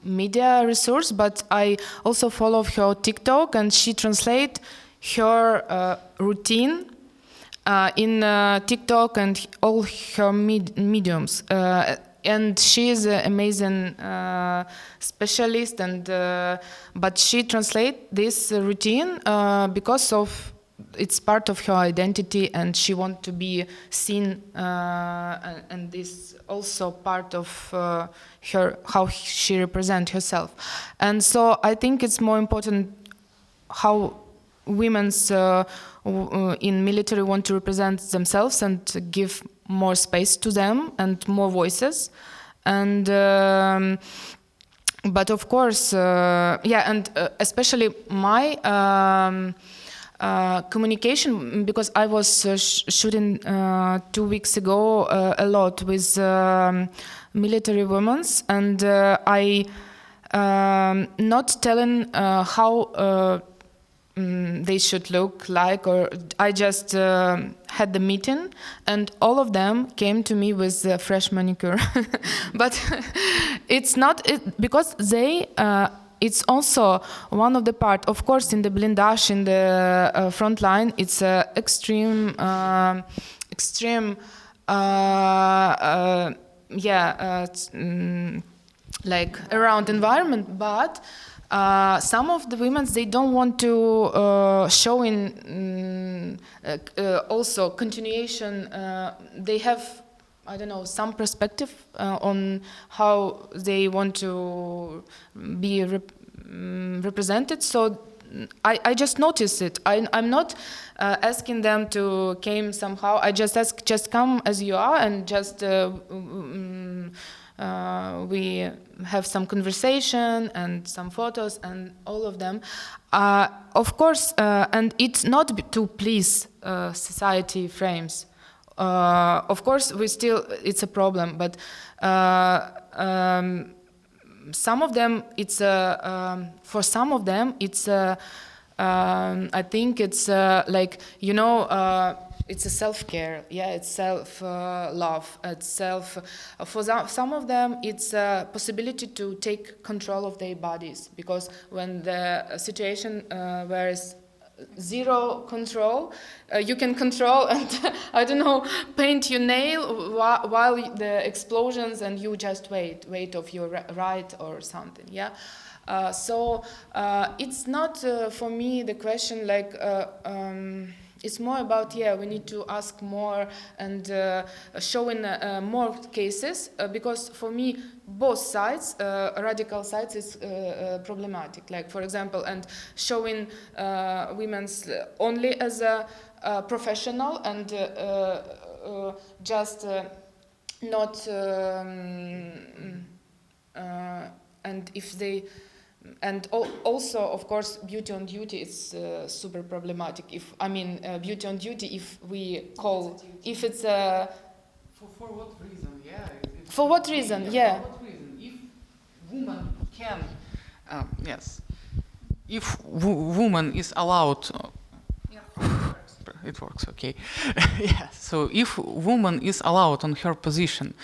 media resource, but I also follow her TikTok, and she translate her routine in TikTok and all her mediums. And she is an amazing specialist, and but she translate this routine because of it's part of her identity, and she wants to be seen, and this also part of her how she represents herself. And so I think it's more important how women's in military want to represent themselves and give more space to them and more voices. And but of course, yeah, and especially my communication, because I was shooting 2 weeks ago a lot with military women, and I not telling how they should look like, or I just had the meeting, and all of them came to me with a fresh manicure. But it's not because they. It's also one of the part, of course, in the blindage, in the front line. It's extreme, like around environment, but. Some of the women, they don't want to show in also continuation. They have, I don't know, some perspective on how they want to be represented. So I just noticed it. I'm not asking them to come somehow. I just ask, just come as you are, and just we have some conversation and some photos and all of them. Of course, and it's not to please society frames. Of course, it's a problem, but some of them, for some of them, I think it's like, you know, it's a self-care, yeah, it's self-love, it's for some of them, it's a possibility to take control of their bodies, because when the situation where is zero control, you can control and, I don't know, paint your nail while the explosions, and you just wait of your right or something, yeah? So it's not for me the question like it's more about, yeah, we need to ask more and showing more cases, because for me both sides, radical sides, is problematic. Like, for example, and showing women's only as a professional and just not and if they. And also, of course, beauty on duty is super problematic. If beauty on duty, if we call, if it's a... For what reason? Yeah. For what reason? Yeah. For what reason? If woman can, yes. If woman is allowed. It works. Okay. Yeah. So if woman is allowed on her position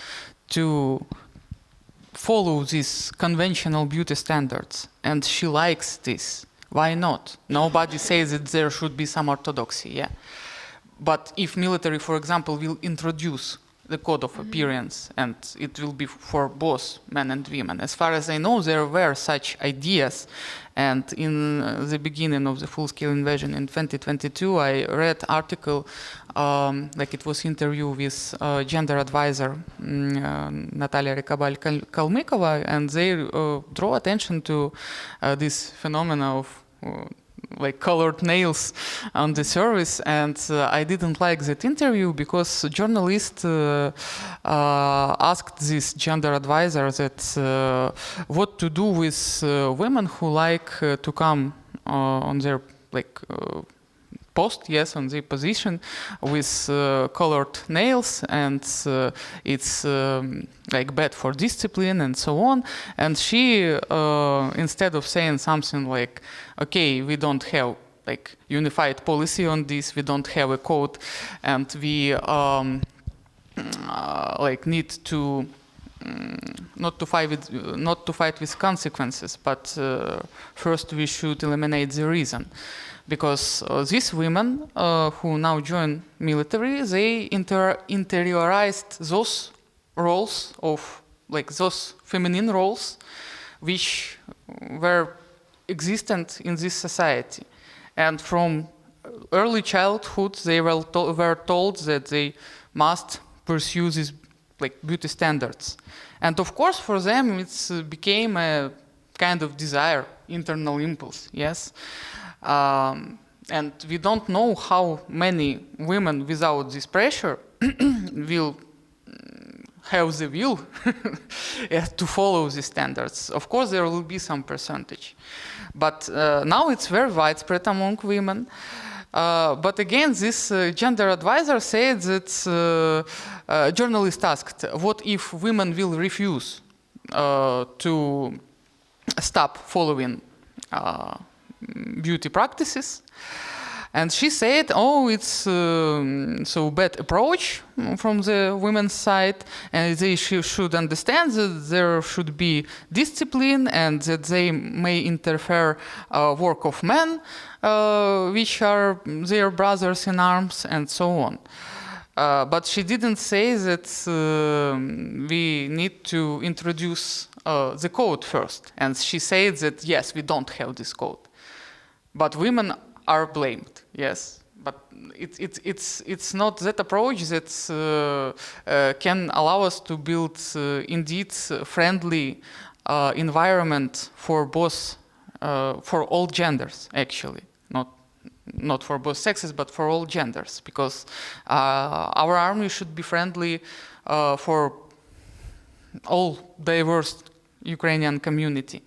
to follow these conventional beauty standards, and she likes this, why not? Nobody says that there should be some orthodoxy, yeah. But if military, for example, will introduce the code of appearance, and it will be for both men and women. As far as I know, there were such ideas, and in the beginning of the full-scale invasion in 2022, I read article, like it was interview with gender advisor Nataliia Kalmykova, and they draw attention to this phenomena of like colored nails on the service, and I didn't like that interview because a journalist asked this gender advisor that what to do with women who like to come on their post, yes, on their position with colored nails, and it's like bad for discipline and so on. And she, instead of saying something like, okay, we don't have like unified policy on this, we don't have a code, and we like need to not to fight with consequences, but first we should eliminate the reason. Because these women who now join military, they interiorized those roles of, like those feminine roles, which were existent in this society. And from early childhood, they were told that they must pursue these like beauty standards. And of course, for them, it became a kind of desire, internal impulse, yes? And we don't know how many women without this pressure will have the will to follow these standards. Of course, there will be some percentage. But now it's very widespread among women. But again, this gender advisor said that a journalist asked, what if women will refuse to stop following beauty practices? And she said, oh, it's so bad approach from the women's side, and they should understand that there should be discipline and that they may interfere work of men, which are their brothers in arms, and so on. But she didn't say that we need to introduce the code first. And she said that, yes, we don't have this code. But women are blamed, yes. But it's not that approach that can allow us to build indeed friendly environment for both, for all genders, actually. Not for both sexes, but for all genders. Because our army should be friendly for all diverse Ukrainian community.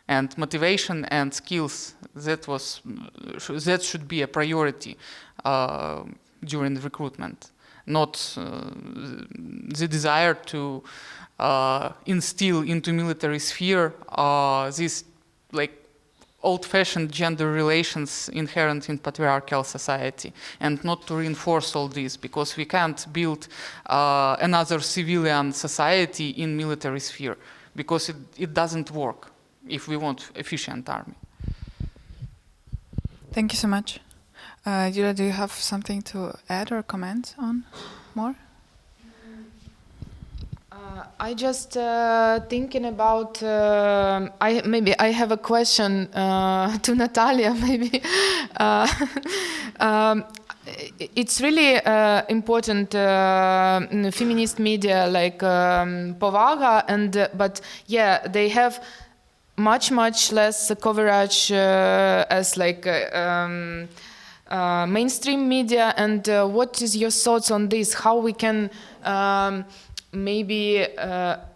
And motivation and skills, that should be a priority during recruitment, not the desire to instill into military sphere these like old-fashioned gender relations inherent in patriarchal society, and not to reinforce all this, because we can't build another civilian society in military sphere, because it doesn't work if we want efficient army. Thank you so much. Julia, do you have something to add or comment on more? I just thinking about. I have a question to Nataliia. Maybe it's really important in feminist media like Povaga, and but yeah, they have much less coverage as like mainstream media. And what is your thoughts on this? How we can maybe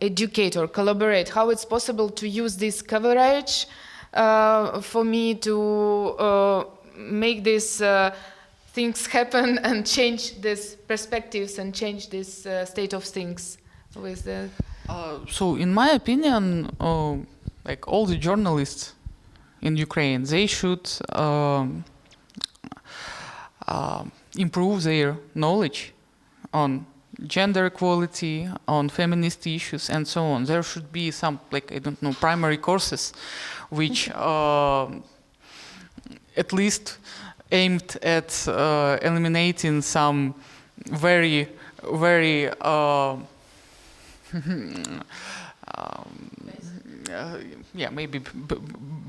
educate or collaborate? How it's possible to use this coverage for me to make these things happen and change these perspectives and change this state of things with the. So, in my opinion, like all the journalists in Ukraine, they should improve their knowledge on gender equality, on feminist issues, and so on. There should be some, like, I don't know, primary courses which at least aimed at eliminating some very yeah, maybe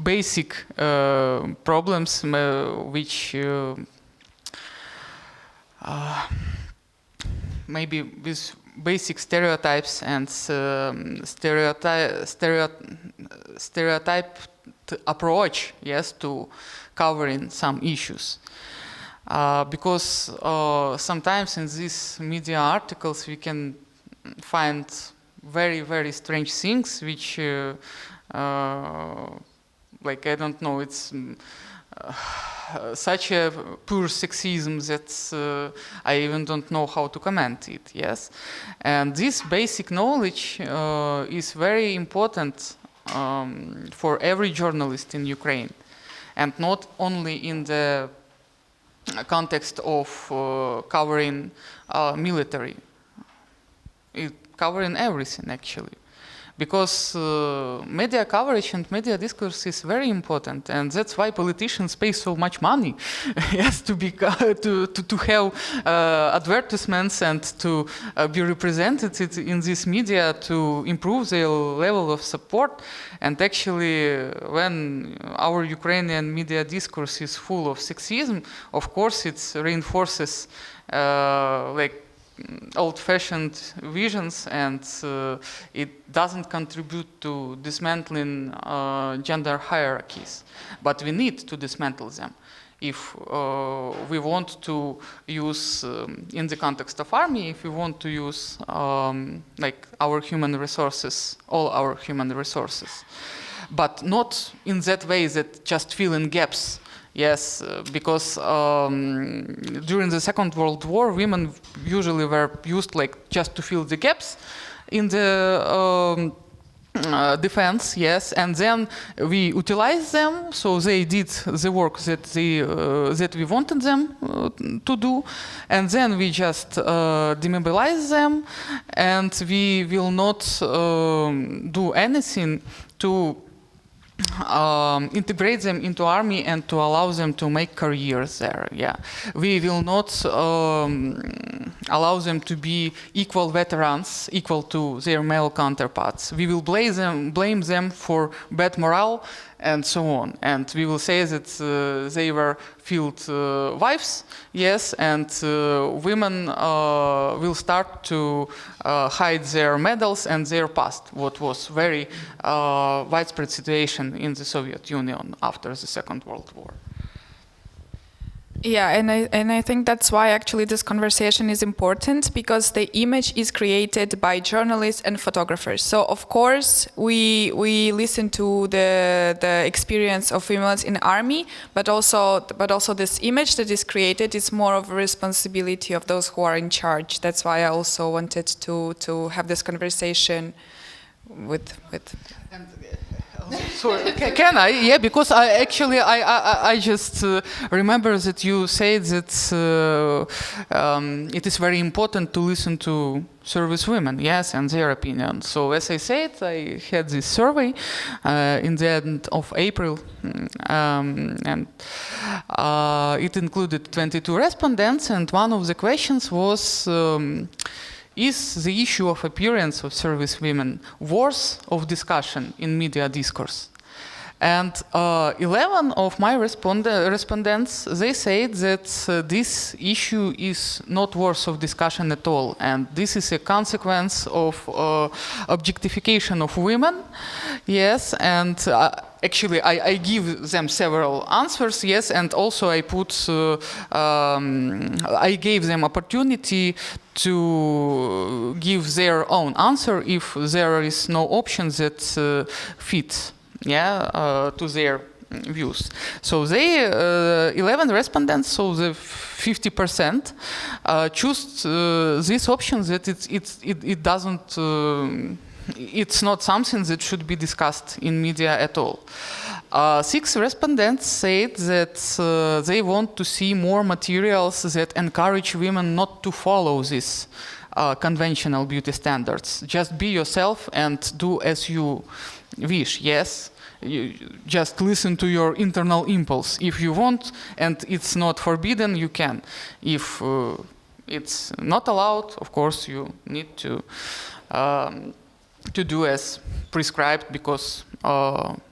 basic problems which maybe with basic stereotypes and stereotype approach, yes, to covering some issues. Because sometimes in these media articles we can find very strange things which like, I don't know, it's such a pure sexism that I even don't know how to comment it, yes. And this basic knowledge is very important for every journalist in Ukraine, and not only in the context of covering military. It covering everything, actually. Because media coverage and media discourse is very important, and that's why politicians pay so much money, yes, to have advertisements and to be represented in this media to improve their level of support. And actually, when our Ukrainian media discourse is full of sexism, of course, it reinforces like old-fashioned visions, and it doesn't contribute to dismantling gender hierarchies. But we need to dismantle them if we want to use, in the context of army, if we want to use like our human resources, all our human resources. But not in that way that just fill in gaps. Yes, because during the Second World War, women usually were used like just to fill the gaps in the defense, yes, and then we utilized them, so they did the work that we wanted them to do, and then we just demobilize them, and we will not do anything to integrate them into army and to allow them to make careers there. Yeah, we will not allow them to be equal veterans, equal to their male counterparts. We will blame them for bad morale and so on. And we will say that they were field wives, yes, and women will start to hide their medals and their past, what was very widespread situation in the Soviet Union after the Second World War. Yeah, and I think that's why actually this conversation is important, because the image is created by journalists and photographers. So of course we listen to the experience of women in army, but also this image that is created is more of a responsibility of those who are in charge. That's why I also wanted to have this conversation with. And, sorry, can I? Yeah, because I just remember that you said that it is very important to listen to service women, yes, and their opinion. So as I said, I had this survey in the end of April, and it included 22 respondents, and one of the questions was, is the issue of appearance of service women worth of discussion in media discourse? And 11 of my respondents, they said that this issue is not worth of discussion at all, and this is a consequence of objectification of women. Yes, and actually I give them several answers, yes, and also I gave them opportunity to give their own answer if there is no option that fits to their views. So they 11 respondents, so the 50% choose this option that it doesn't it's not something that should be discussed in media at all. 6 respondents said that they want to see more materials that encourage women not to follow these conventional beauty standards. Just be yourself and do as you wish. Yes, you just listen to your internal impulse. If you want, and it's not forbidden, you can. If it's not allowed, of course, you need to do as prescribed, because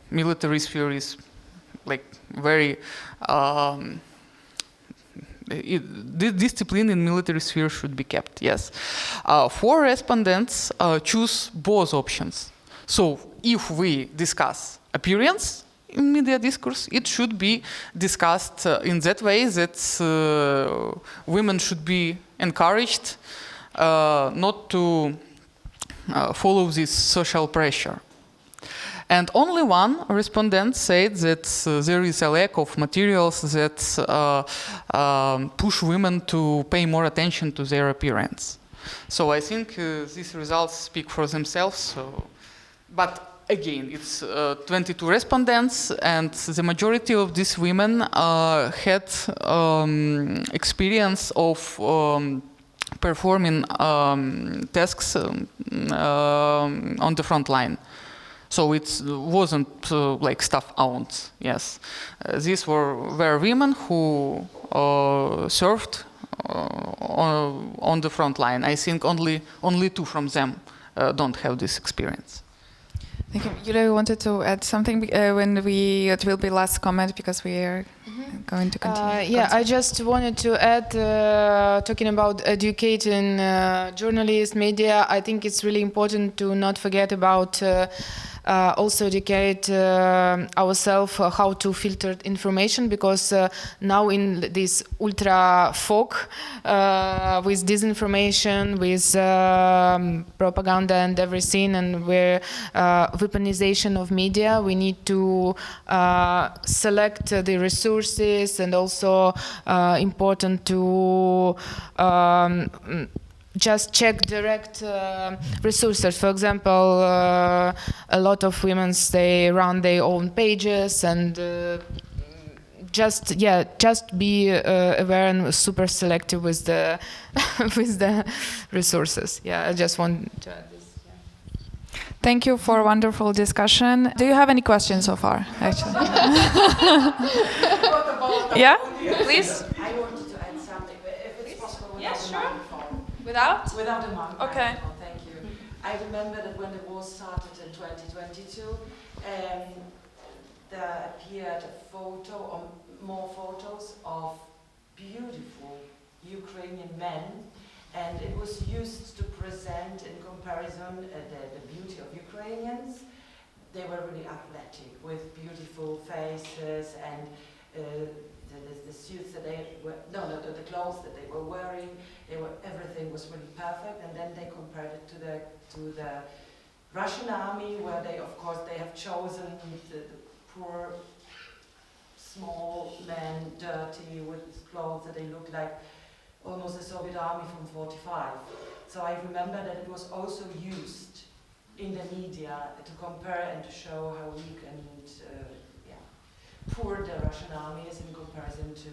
military sphere is like very the discipline in military sphere should be kept. Yes, 4 respondents choose both options. So if we discuss appearance in media discourse, it should be discussed in that way that women should be encouraged not to follow this social pressure. And only 1 respondent said that there is a lack of materials that push women to pay more attention to their appearance. So I think these results speak for themselves. So, but again, it's 22 respondents, and the majority of these women had experience of performing tasks on the front line. So it wasn't like staff owned. Yes, these were women who served on the front line. I think only 2 from them don't have this experience. Thank you. Julia wanted to add something when it will be last comment, because we are going to continue. I just wanted to add, talking about educating journalists, media, I think it's really important to not forget about also educate ourselves how to filter information, because now in this ultra fog with disinformation, with propaganda and everything, and where weaponization of media, we need to select the resources, and also important to just check direct resources. For example, a lot of women, they run their own pages, and just be aware and super selective with the with the resources. I just want to add this. Thank you for a wonderful discussion. Do you have any questions so far, actually? Yeah, please. I wanted to add something, if it's possible. Yes, sure. Without a microphone. Okay. Thank you. I remember that when the war started in 2022, there appeared a photo or more photos of beautiful Ukrainian men, and it was used to present in comparison the beauty of Ukrainians. They were really athletic with beautiful faces, and the suits that they were the clothes that they were wearing. Everything was really perfect, and then they compared it to the Russian army, where they, of course, they have chosen the poor, small men, dirty, with clothes that they look like almost the Soviet army from 45. So I remember that it was also used in the media to compare and to show how weak and poor the Russian army is in comparison to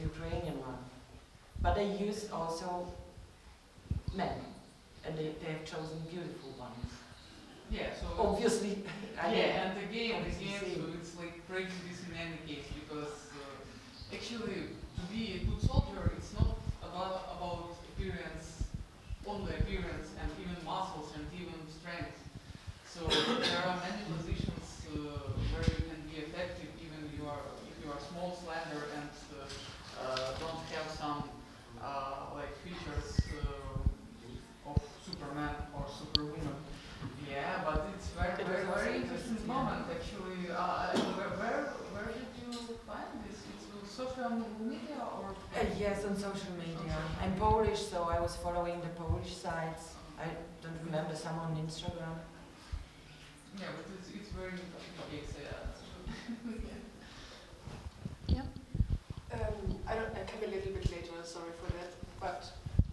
Ukrainian one. But they used also men, and they have chosen beautiful ones. Yeah, so obviously. and again, so it's like prejudice in any case, because actually to be a good soldier, it's not about appearance, only appearance, and even muscles and even strength. So there are many positions where you can be effective, even if you are small, slender, and don't have some like features of Superman or Superwoman. Yeah, but it's very interesting moment actually. Where did you find this? It's on social media or? Yes, on social media. I'm Polish, so I was following the Polish sites. I don't remember, some on Instagram. Yeah, but it's very interesting. Yeah. I came a little bit later, sorry for that, but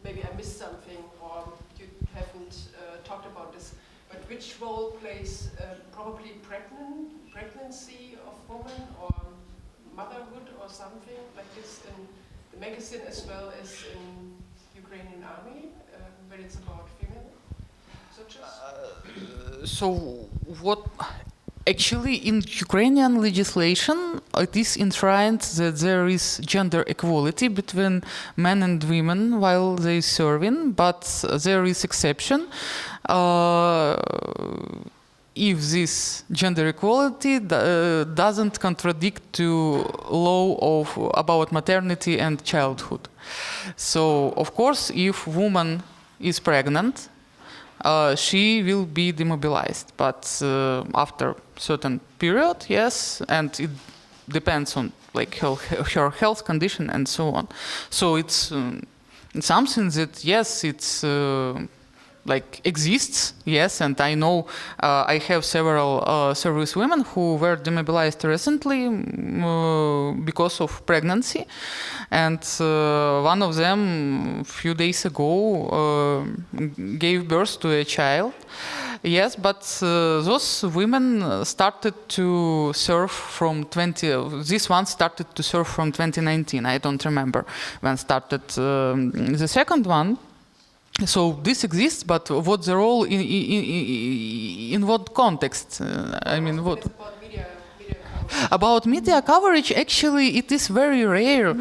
maybe I missed something or you haven't talked about this. But which role plays probably pregnancy of women or motherhood or something like this in the magazine as well as in Ukrainian army when it's about female soldiers? So what actually in Ukrainian legislation it is enshrined that there is gender equality between men and women while they serving, but there is exception if this gender equality doesn't contradict to law about maternity and childhood. So of course if woman is pregnant, she will be demobilized, but after certain period, yes, and it depends on like her health condition and so on. So it's something that yes, it's like exists, yes, and I know I have several service women who were demobilized recently because of pregnancy, and one of them a few days ago gave birth to a child. Yes, but those women started to serve from this one started to serve from 2019. I don't remember when started the second one. So this exists, but what's the role in what context? I mean, what? It's about media coverage. About media coverage, actually, it is very rare,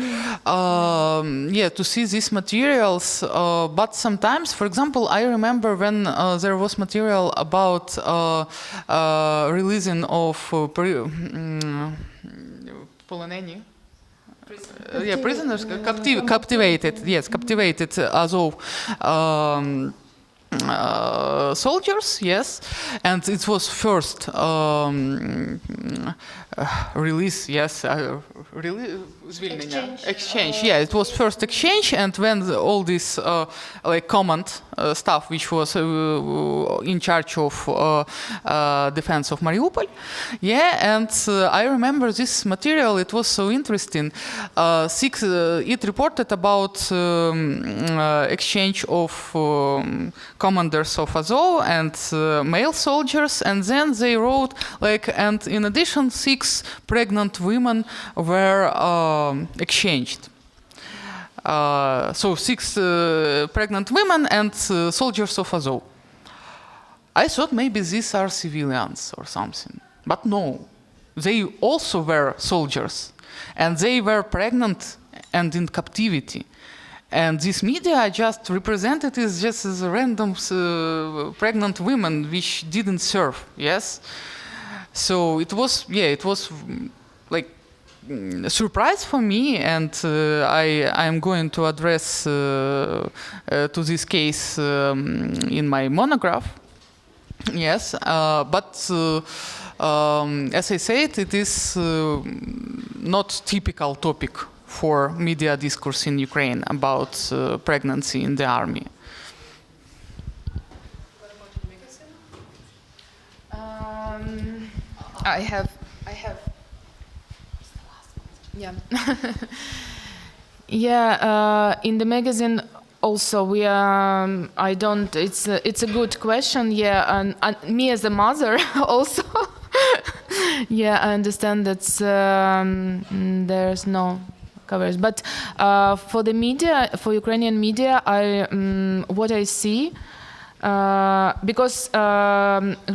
to see these materials. But sometimes, for example, I remember when there was material about releasing of poloneni. Prisoners, captivated Azov soldiers, yes, and it was first release, yes, exchange, yeah, it was first exchange, and when all this like command staff, which was in charge of defense of Mariupol, yeah, and I remember this material, it was so interesting. It reported about exchange of commanders of Azov and male soldiers, and then they wrote like, and in addition 6 pregnant women were exchanged. So 6 pregnant women and soldiers of Azov. I thought maybe these are civilians or something, but no, they also were soldiers, and they were pregnant and in captivity. And this media just represented it just as random pregnant women which didn't serve, yes? So it was like a surprise for me, and I am going to address to this case in my monograph, yes, but as I said, it is not typical topic for media discourse in Ukraine about pregnancy in the army? What about the magazine? I have. Yeah. Yeah. In the magazine, also we. I don't. It's a good question. Yeah, and me as a mother also. Yeah, I understand that there's no coverage, but for the media, for Ukrainian media, what I see, because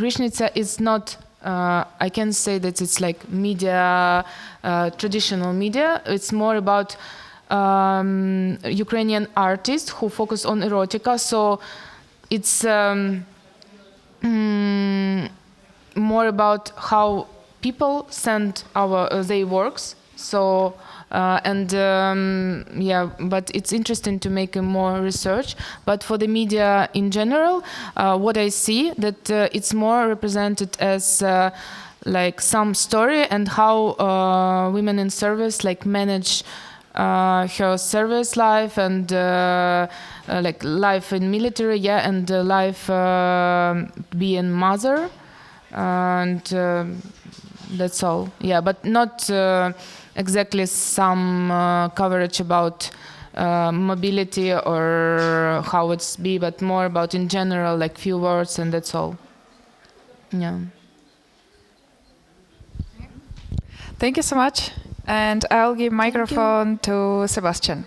Hrishnytsia is not. I can say that it's like media, traditional media. It's more about Ukrainian artists who focus on erotica. So it's more about how people send their works. So yeah, but it's interesting to make more research. But for the media in general, what I see that it's more represented as like some story and how women in service like manage her service life and like life in military, yeah, and life being mother, and that's all. Yeah, but not exactly some coverage about mobility or how it's be, but more about in general, like few words, and that's all. Yeah. Thank you so much. And I'll give microphone to Sebastian.